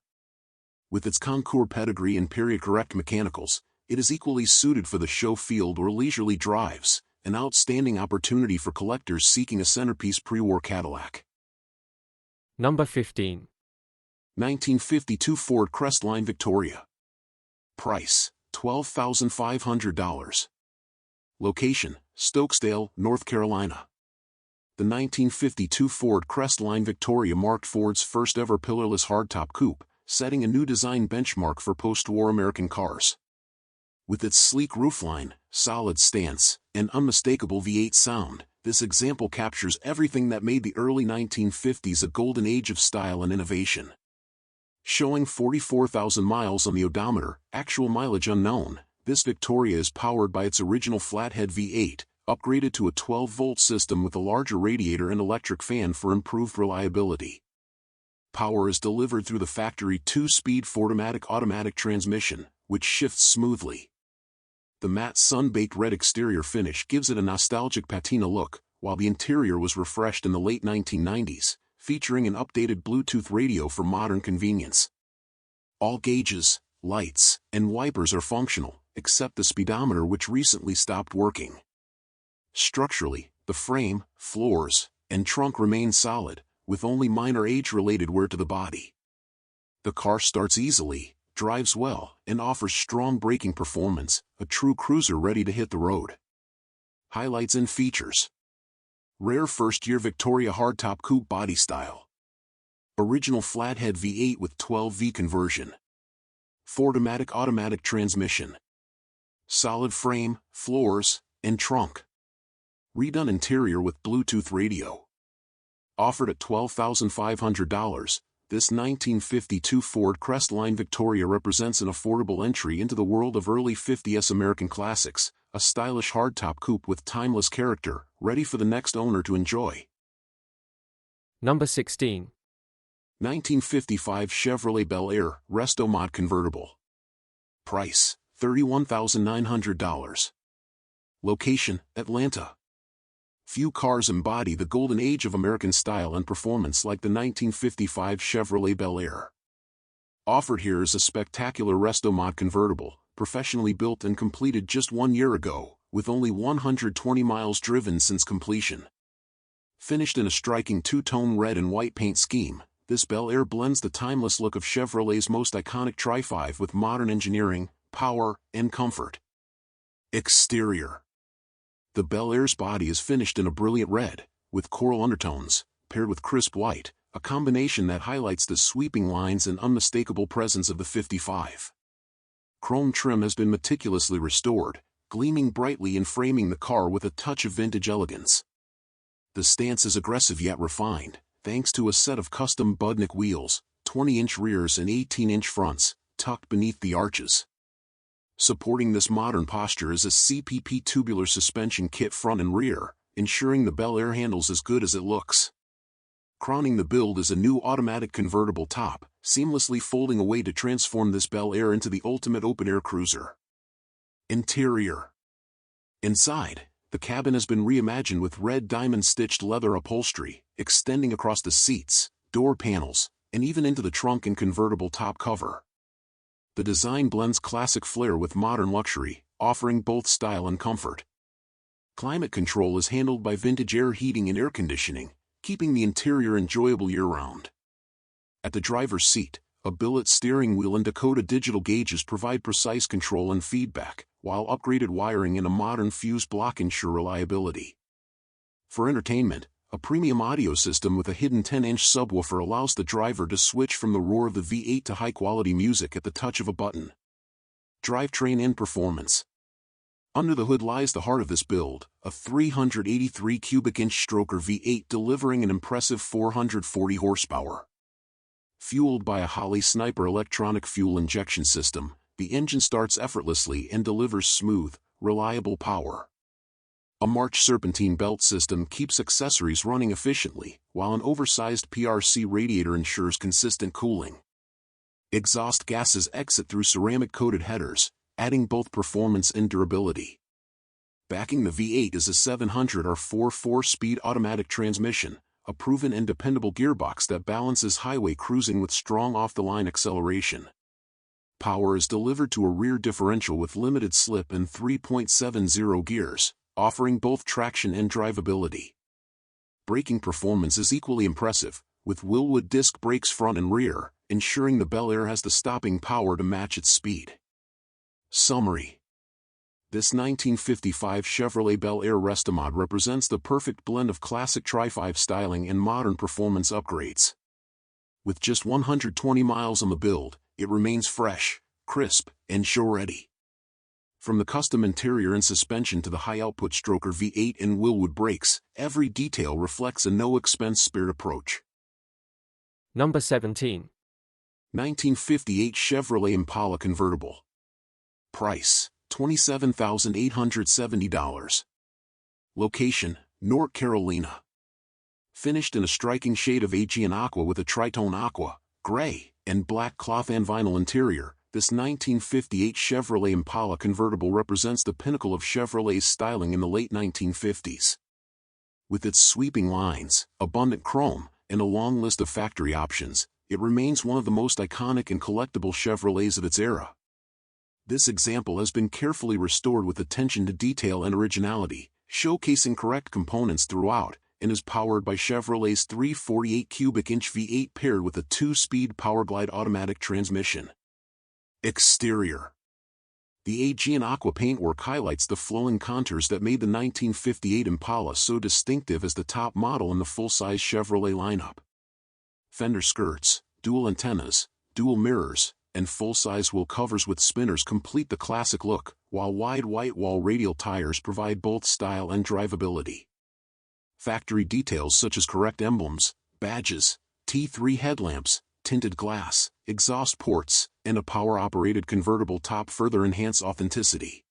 With its concours pedigree and period-correct mechanicals, it is equally suited for the show field or leisurely drives, an outstanding opportunity for collectors seeking a centerpiece pre-war Cadillac. Number 15. 1952 Ford Crestline Victoria. Price, $12,500. Location, Stokesdale, North Carolina. The 1952 Ford Crestline Victoria marked Ford's first-ever pillarless hardtop coupe, setting a new design benchmark for post-war American cars. With its sleek roofline, solid stance, and unmistakable V8 sound, this example captures everything that made the early 1950s a golden age of style and innovation. Showing 44,000 miles on the odometer, actual mileage unknown, this Victoria is powered by its original flathead V8, upgraded to a 12-volt system with a larger radiator and electric fan for improved reliability. Power is delivered through the factory 2-speed Ford-O-Matic automatic transmission, which shifts smoothly. The matte sun-baked red exterior finish gives it a nostalgic patina look, while the interior was refreshed in the late 1990s, featuring an updated Bluetooth radio for modern convenience. All gauges, lights, and wipers are functional, except the speedometer, which recently stopped working. Structurally, the frame, floors, and trunk remain solid, with only minor age-related wear to the body. The car starts easily, drives well, and offers strong braking performance, a true cruiser ready to hit the road. Highlights and features. Rare first-year Victoria hardtop coupe body style. Original flathead V8 with 12V conversion. Ford-O-Matic automatic transmission. Solid frame, floors, and trunk. Redone interior with Bluetooth radio. Offered at $12,500, this 1952 Ford Crestline Victoria represents an affordable entry into the world of early 50s American classics, a stylish hardtop coupe with timeless character, ready for the next owner to enjoy. Number 16. 1955 Chevrolet Bel Air Resto Mod Convertible. Price, $31,900. Location, Atlanta. Few cars embody the golden age of American style and performance like the 1955 Chevrolet Bel Air. Offered here is a spectacular Resto Mod convertible, professionally built and completed just 1 year ago, with only 120 miles driven since completion. Finished in a striking two-tone red and white paint scheme, this Bel Air blends the timeless look of Chevrolet's most iconic Tri-5 with modern engineering, power, and comfort. Exterior. The Bel Air's body is finished in a brilliant red, with coral undertones, paired with crisp white, a combination that highlights the sweeping lines and unmistakable presence of the 55. Chrome trim has been meticulously restored, gleaming brightly and framing the car with a touch of vintage elegance. The stance is aggressive yet refined, thanks to a set of custom Budnik wheels, 20-inch rears and 18-inch fronts, tucked beneath the arches. Supporting this modern posture is a CPP tubular suspension kit front and rear, ensuring the Bel Air handles as good as it looks. Crowning the build is a new automatic convertible top, seamlessly folding away to transform this Bel Air into the ultimate open-air cruiser. Interior. Inside, the cabin has been reimagined with red diamond-stitched leather upholstery, extending across the seats, door panels, and even into the trunk and convertible top cover. The design blends classic flair with modern luxury, offering both style and comfort. Climate control is handled by vintage air heating and air conditioning, keeping the interior enjoyable year-round. At the driver's seat, a billet steering wheel and Dakota digital gauges provide precise control and feedback, while upgraded wiring and a modern fuse block ensure reliability. For entertainment, a premium audio system with a hidden 10-inch subwoofer allows the driver to switch from the roar of the V8 to high-quality music at the touch of a button. Drivetrain and performance. Under the hood lies the heart of this build, a 383 cubic inch stroker V8 delivering an impressive 440 horsepower. Fueled by a Holley Sniper electronic fuel injection system, the engine starts effortlessly and delivers smooth, reliable power. A March serpentine belt system keeps accessories running efficiently, while an oversized PRC radiator ensures consistent cooling. Exhaust gases exit through ceramic-coated headers, adding both performance and durability. Backing the V8 is a 700R4 4-speed automatic transmission, a proven and dependable gearbox that balances highway cruising with strong off-the-line acceleration. Power is delivered to a rear differential with limited slip and 3.70 gears, offering both traction and drivability. Braking performance is equally impressive, with Wilwood disc brakes front and rear, ensuring the Bel Air has the stopping power to match its speed. Summary. This 1955 Chevrolet Bel Air Restomod represents the perfect blend of classic Tri-5 styling and modern performance upgrades. With just 120 miles on the build, it remains fresh, crisp, and show-ready. From the custom interior and suspension to the high-output stroker V8 and Wilwood brakes, every detail reflects a no-expense spared approach. Number 17. 1958 Chevrolet Impala Convertible. Price, $27,870. Location, North Carolina. Finished in a striking shade of Aegean aqua with a tritone aqua, gray, and black cloth and vinyl interior, this 1958 Chevrolet Impala convertible represents the pinnacle of Chevrolet's styling in the late 1950s. With its sweeping lines, abundant chrome, and a long list of factory options, it remains one of the most iconic and collectible Chevrolets of its era. This example has been carefully restored with attention to detail and originality, showcasing correct components throughout, and is powered by Chevrolet's 348 cubic inch V8 paired with a 2-speed Powerglide automatic transmission. Exterior. The Aegean aqua paintwork highlights the flowing contours that made the 1958 Impala so distinctive as the top model in the full-size Chevrolet lineup. Fender skirts, dual antennas, dual mirrors, and full-size wheel covers with spinners complete the classic look, while wide white-wall radial tires provide both style and drivability. Factory details such as correct emblems, badges, T3 headlamps, tinted glass, exhaust ports, and a power-operated convertible top further enhance authenticity.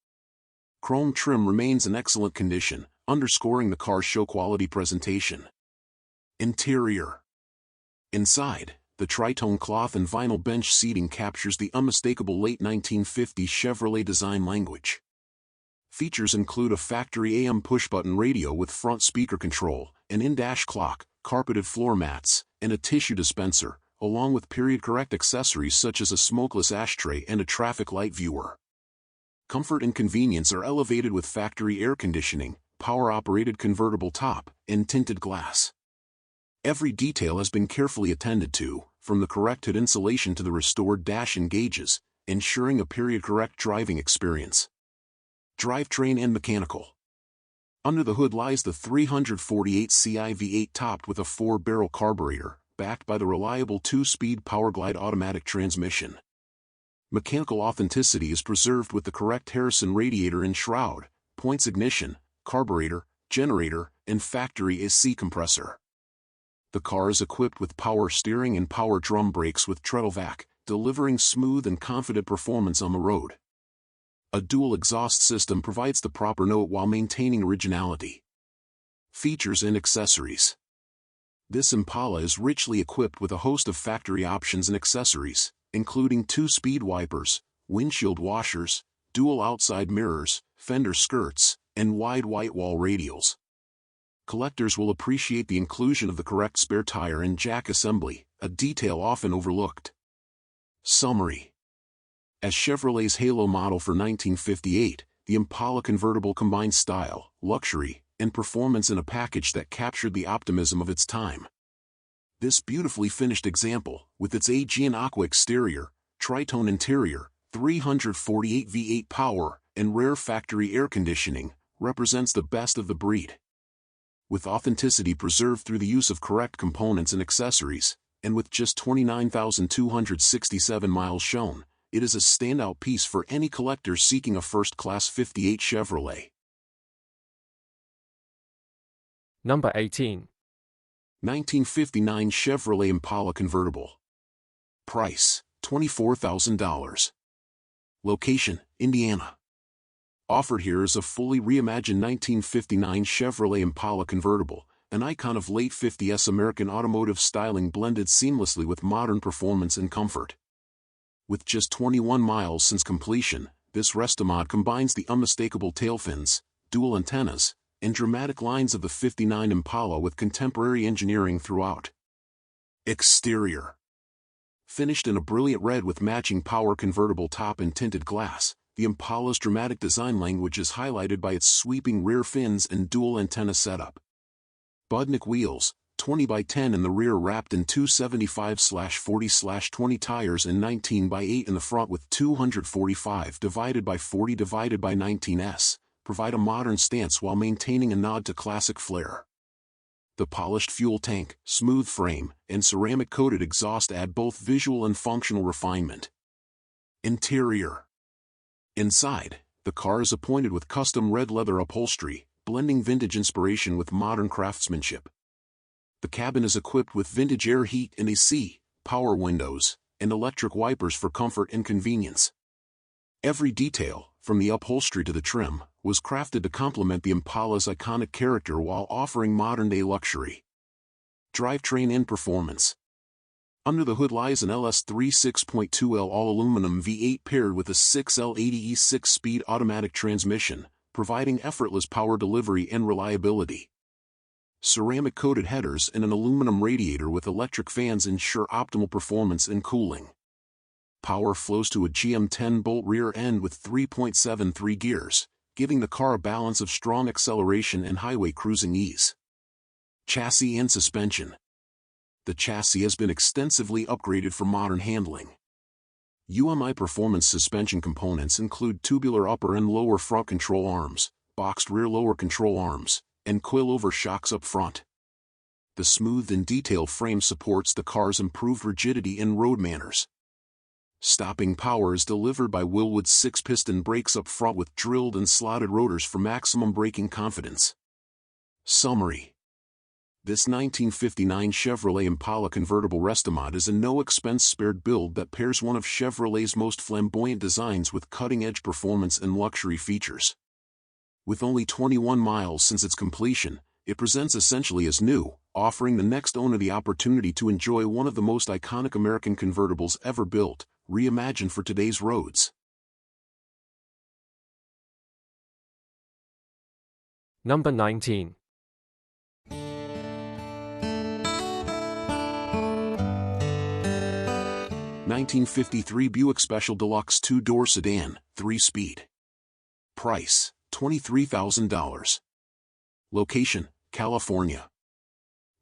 Chrome trim remains in excellent condition, underscoring the car's show-quality presentation. Interior. Inside, the tritone cloth and vinyl bench seating captures the unmistakable late 1950s Chevrolet design language. Features include a factory AM push-button radio with front speaker control, an in-dash clock, carpeted floor mats, and a tissue dispenser, along with period-correct accessories such as a smokeless ashtray and a traffic light viewer. Comfort and convenience are elevated with factory air conditioning, power-operated convertible top, and tinted glass. Every detail has been carefully attended to, from the corrected insulation to the restored dash and gauges, ensuring a period-correct driving experience. Drivetrain and mechanical. Under the hood lies the 348 CI V8 topped with a 4-barrel carburetor, backed by the reliable 2-speed Powerglide automatic transmission. Mechanical authenticity is preserved with the correct Harrison radiator and shroud, points ignition, carburetor, generator, and factory AC compressor. The car is equipped with power steering and power drum brakes with treadle vac, delivering smooth and confident performance on the road. A dual exhaust system provides the proper note while maintaining originality. Features and accessories. This Impala is richly equipped with a host of factory options and accessories, including 2-speed wipers, windshield washers, dual outside mirrors, fender skirts, and wide white-wall radials. Collectors will appreciate the inclusion of the correct spare tire and jack assembly, a detail often overlooked. Summary. As Chevrolet's halo model for 1958, the Impala convertible combines style, luxury, and performance in a package that captured the optimism of its time. This beautifully finished example, with its Aegean aqua exterior, tritone interior, 348 V8 power, and rare factory air conditioning, represents the best of the breed. With authenticity preserved through the use of correct components and accessories, and with just 29,267 miles shown, it is a standout piece for any collector seeking a first-class 58 Chevrolet. Number 18. 1959 Chevrolet Impala Convertible. Price, $24,000. Location, Indiana. Offered here is a fully reimagined 1959 Chevrolet Impala Convertible, an icon of late 50s American automotive styling blended seamlessly with modern performance and comfort. With just 21 miles since completion, this Restomod combines the unmistakable tail fins, dual antennas, and dramatic lines of the 59 Impala with contemporary engineering throughout. Exterior. Finished in a brilliant red with matching power convertible top and tinted glass, the Impala's dramatic design language is highlighted by its sweeping rear fins and dual antenna setup. Budnik wheels, 20 by 10 in the rear wrapped in 275/40/20 tires and 19 by 8 in the front with 245 divided by 40 divided by 19s, provide a modern stance while maintaining a nod to classic flair. The polished fuel tank, smooth frame, and ceramic-coated exhaust add both visual and functional refinement. Interior. Inside, the car is appointed with custom red leather upholstery, blending vintage inspiration with modern craftsmanship. The cabin is equipped with vintage air heat and AC, power windows, and electric wipers for comfort and convenience. Every detail, from the upholstery to the trim, was crafted to complement the Impala's iconic character while offering modern-day luxury. Drivetrain and performance. Under the hood lies an LS3 6.2L all-aluminum V8 paired with a 6L80E 6-speed automatic transmission, providing effortless power delivery and reliability. Ceramic-coated headers and an aluminum radiator with electric fans ensure optimal performance and cooling. Power flows to a GM 10-bolt rear end with 3.73 gears, giving the car a balance of strong acceleration and highway cruising ease. Chassis and suspension. The chassis has been extensively upgraded for modern handling. UMI performance suspension components include tubular upper and lower front control arms, boxed rear lower control arms, and coilover shocks up front. The smoothed and detailed frame supports the car's improved rigidity and road manners. Stopping power is delivered by Wilwood's 6-piston brakes up front with drilled and slotted rotors for maximum braking confidence. Summary. This 1959 Chevrolet Impala convertible Restomod is a no-expense spared build that pairs one of Chevrolet's most flamboyant designs with cutting-edge performance and luxury features. With only 21 miles since its completion, it presents essentially as new, offering the next owner the opportunity to enjoy one of the most iconic American convertibles ever built, reimagined for today's roads. Number 19. 1953 Buick Special Deluxe 2-door sedan, 3-speed. Price, $23,000. Location, California.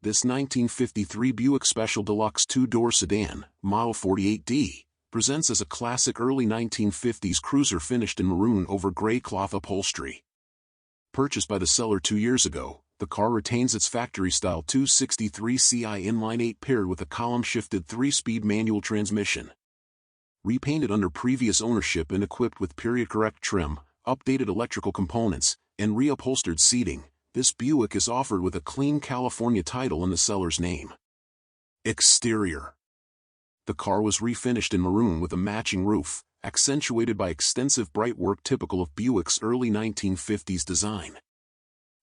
This 1953 Buick Special Deluxe 2-door sedan, Model 48D, presents as a classic early 1950s cruiser finished in maroon over gray cloth upholstery. Purchased by the seller 2 years ago, the car retains its factory-style 263 Ci inline-8 paired with a column-shifted 3-speed manual transmission. Repainted under previous ownership and equipped with period-correct trim, updated electrical components, and reupholstered seating, this Buick is offered with a clean California title in the seller's name. Exterior. The car was refinished in maroon with a matching roof, accentuated by extensive bright work typical of Buick's early 1950s design.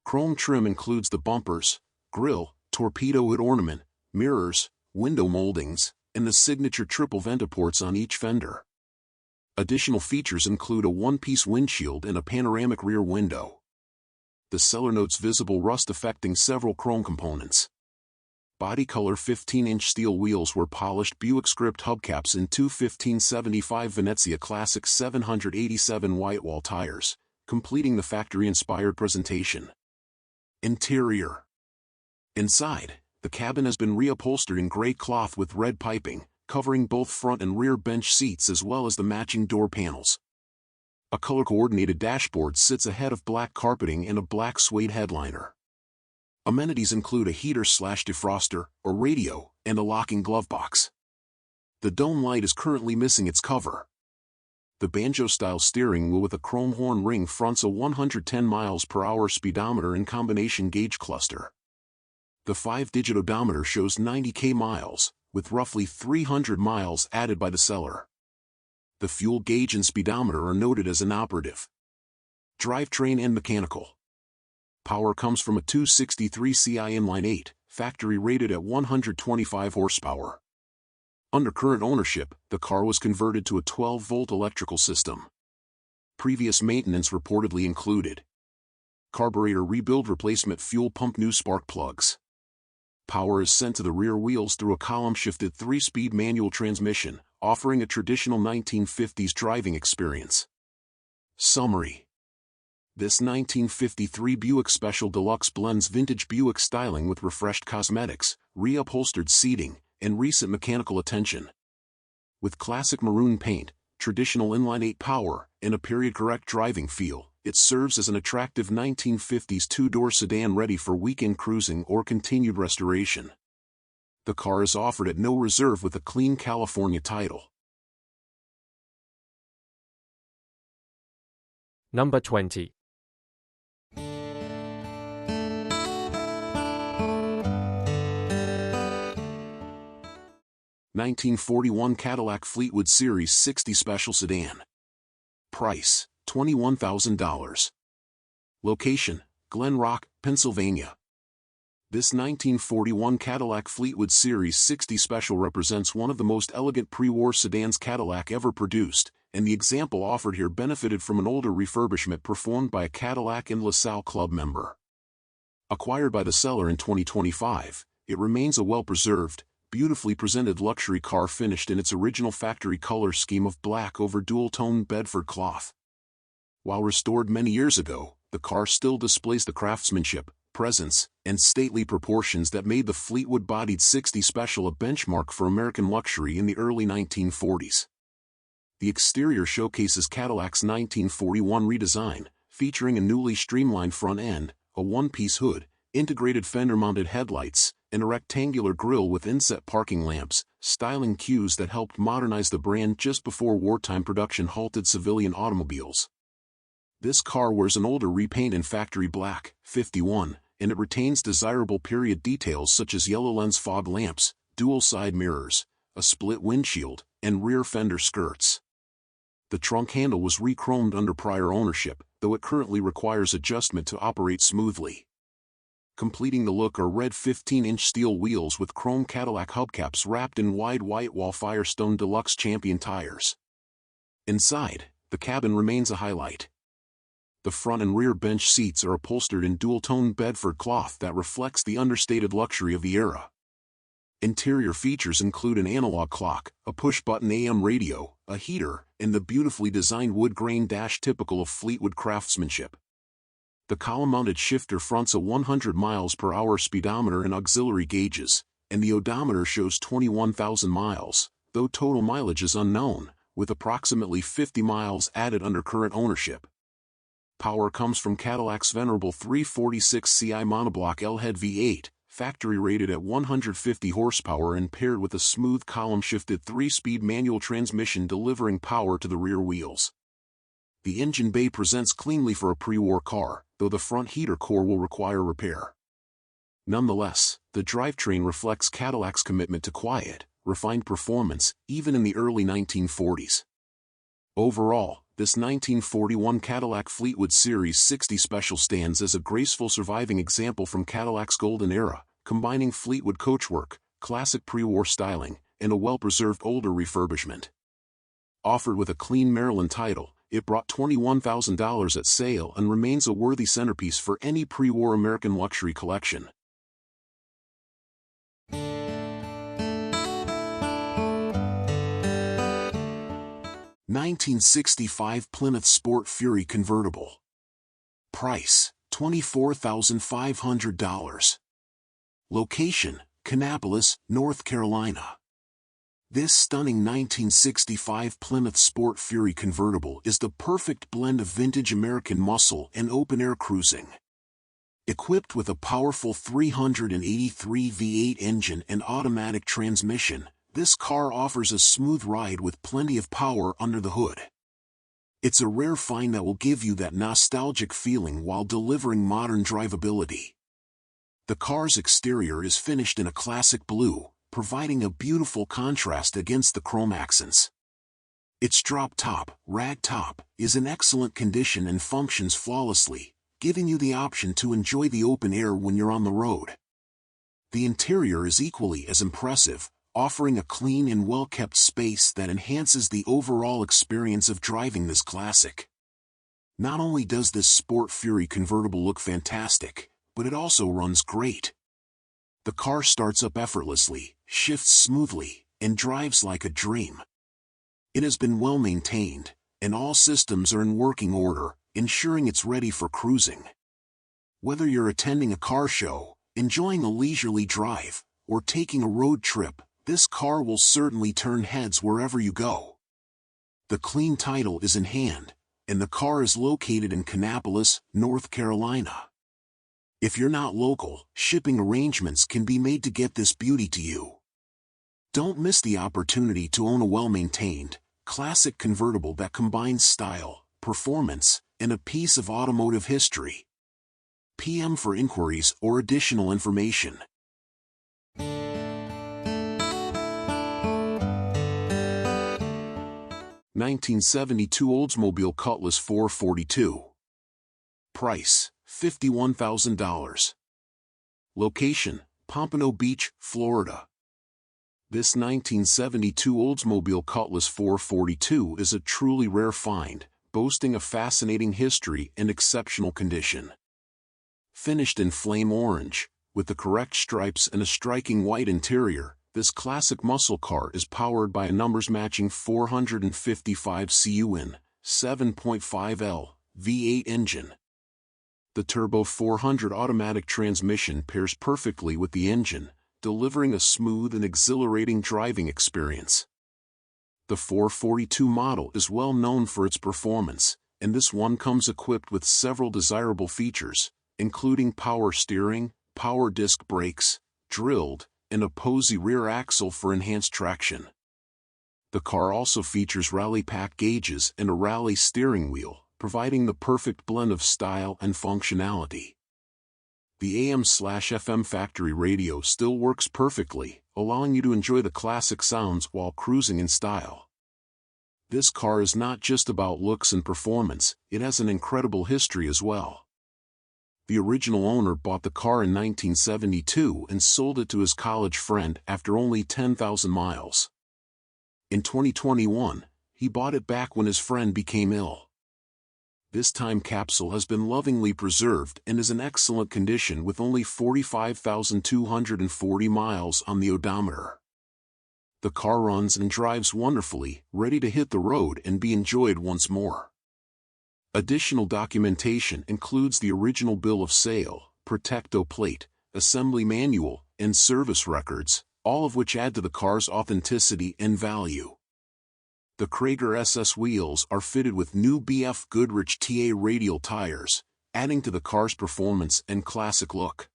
Chrome trim includes the bumpers, grille, torpedo hood ornament, mirrors, window moldings, and the signature triple ventiports on each fender. Additional features include a one-piece windshield and a panoramic rear window. The seller notes visible rust affecting several chrome components. Body color 15-inch steel wheels were polished Buick script hubcaps in two 1575 Venezia Classic 787 whitewall tires, completing the factory-inspired presentation. Interior. Inside, the cabin has been reupholstered in gray cloth with red piping, covering both front and rear bench seats as well as the matching door panels. A color-coordinated dashboard sits ahead of black carpeting and a black suede headliner. Amenities include a heater/defroster, a radio, and a locking glove box. The dome light is currently missing its cover. The banjo-style steering wheel with a chrome horn ring fronts a 110 mph speedometer and combination gauge cluster. The 5-digit odometer shows 90,000 miles, with roughly 300 miles added by the seller. The fuel gauge and speedometer are noted as inoperative. Drivetrain and mechanical. Power comes from a 263 Ci inline-8, factory rated at 125 horsepower. Under current ownership, the car was converted to a 12-volt electrical system. Previous maintenance reportedly included carburetor rebuild, replacement fuel pump, new spark plugs. Power is sent to the rear wheels through a column-shifted 3-speed manual transmission, offering a traditional 1950s driving experience. Summary. This 1953 Buick Special Deluxe blends vintage Buick styling with refreshed cosmetics, reupholstered seating, and recent mechanical attention. With classic maroon paint, traditional inline-8 power, and a period-correct driving feel, it serves as an attractive 1950s two-door sedan ready for weekend cruising or continued restoration. The car is offered at no reserve with a clean California title. Number 20. 1941 Cadillac Fleetwood Series 60 Special Sedan. Price, $21,000. Location, Glen Rock, Pennsylvania. This 1941 Cadillac Fleetwood Series 60 Special represents one of the most elegant pre-war sedans Cadillac ever produced, and the example offered here benefited from an older refurbishment performed by a Cadillac and LaSalle Club member. Acquired by the seller in 2025, it remains a well-preserved, beautifully presented luxury car finished in its original factory color scheme of black over dual-tone Bedford cloth. While restored many years ago, the car still displays the craftsmanship, presence, and stately proportions that made the Fleetwood-bodied 60 Special a benchmark for American luxury in the early 1940s. The exterior showcases Cadillac's 1941 redesign, featuring a newly streamlined front end, a one-piece hood, integrated fender-mounted headlights, and a rectangular grille with inset parking lamps, styling cues that helped modernize the brand just before wartime production halted civilian automobiles. This car wears an older repaint in factory black, 51, and it retains desirable period details such as yellow lens fog lamps, dual side mirrors, a split windshield, and rear fender skirts. The trunk handle was re-chromed under prior ownership, though it currently requires adjustment to operate smoothly. Completing the look are red 15-inch steel wheels with chrome Cadillac hubcaps wrapped in wide white wall Firestone Deluxe Champion tires. Inside, the cabin remains a highlight. The front and rear bench seats are upholstered in dual-tone Bedford cloth that reflects the understated luxury of the era. Interior features include an analog clock, a push-button AM radio, a heater, and the beautifully designed wood grain dash typical of Fleetwood craftsmanship. The column-mounted shifter fronts a 100 miles per hour speedometer and auxiliary gauges, and the odometer shows 21,000 miles, though total mileage is unknown, with approximately 50 miles added under current ownership. Power comes from Cadillac's venerable 346 Ci monoblock L-head V8, factory rated at 150 horsepower and paired with a smooth column-shifted 3-speed manual transmission delivering power to the rear wheels. The engine bay presents cleanly for a pre-war car, though the front heater core will require repair. Nonetheless, the drivetrain reflects Cadillac's commitment to quiet, refined performance, even in the early 1940s. Overall, this 1941 Cadillac Fleetwood Series 60 Special stands as a graceful surviving example from Cadillac's golden era, combining Fleetwood coachwork, classic pre-war styling, and a well-preserved older refurbishment. Offered with a clean Maryland title, it brought $21,000 at sale and remains a worthy centerpiece for any pre-war American luxury collection. (1965) Plymouth Sport Fury Convertible. Price, $24,500. Location, Kannapolis, North Carolina. This stunning 1965 Plymouth Sport Fury convertible is the perfect blend of vintage American muscle and open-air cruising. Equipped with a powerful 383 V8 engine and automatic transmission, this car offers a smooth ride with plenty of power under the hood. It's a rare find that will give you that nostalgic feeling while delivering modern drivability. The car's exterior is finished in a classic blue, providing a beautiful contrast against the chrome accents. Its drop-top, rag top, is in excellent condition and functions flawlessly, giving you the option to enjoy the open air when you're on the road. The interior is equally as impressive, offering a clean and well-kept space that enhances the overall experience of driving this classic. Not only does this Sport Fury convertible look fantastic, but it also runs great. The car starts up effortlessly, shifts smoothly, and drives like a dream. It has been well maintained, and all systems are in working order, ensuring it's ready for cruising. Whether you're attending a car show, enjoying a leisurely drive, or taking a road trip, this car will certainly turn heads wherever you go. The clean title is in hand, and the car is located in Kannapolis, North Carolina. If you're not local, shipping arrangements can be made to get this beauty to you. Don't miss the opportunity to own a well-maintained, classic convertible that combines style, performance, and a piece of automotive history. PM for inquiries or additional information. 1972 Oldsmobile Cutlass 442. Price, $51,000. Location, Pompano Beach, Florida. This 1972 Oldsmobile Cutlass 442 is a truly rare find, boasting a fascinating history and exceptional condition. Finished in flame orange, with the correct stripes and a striking white interior, this classic muscle car is powered by a numbers-matching 455 CUN, 7.5L, V8 engine. The Turbo 400 automatic transmission pairs perfectly with the engine, delivering a smooth and exhilarating driving experience. The 442 model is well known for its performance, and this one comes equipped with several desirable features, including power steering, power disc brakes, drilled, and a posy rear axle for enhanced traction. The car also features rally pack gauges and a rally steering wheel, providing the perfect blend of style and functionality. The AM/FM factory radio still works perfectly, allowing you to enjoy the classic sounds while cruising in style. This car is not just about looks and performance, it has an incredible history as well. The original owner bought the car in 1972 and sold it to his college friend after only 10,000 miles. In 2021, he bought it back when his friend became ill. This time capsule has been lovingly preserved and is in excellent condition with only 45,240 miles on the odometer. The car runs and drives wonderfully, ready to hit the road and be enjoyed once more. Additional documentation includes the original bill of sale, Protecto plate, assembly manual, and service records, all of which add to the car's authenticity and value. The Krager SS wheels are fitted with new BF Goodrich TA radial tires, adding to the car's performance and classic look.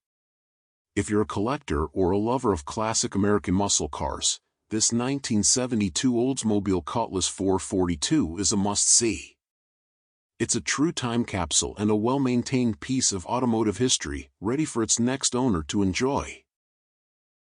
If you're a collector or a lover of classic American muscle cars, this 1972 Oldsmobile Cutlass 442 is a must-see. It's a true time capsule and a well-maintained piece of automotive history, ready for its next owner to enjoy.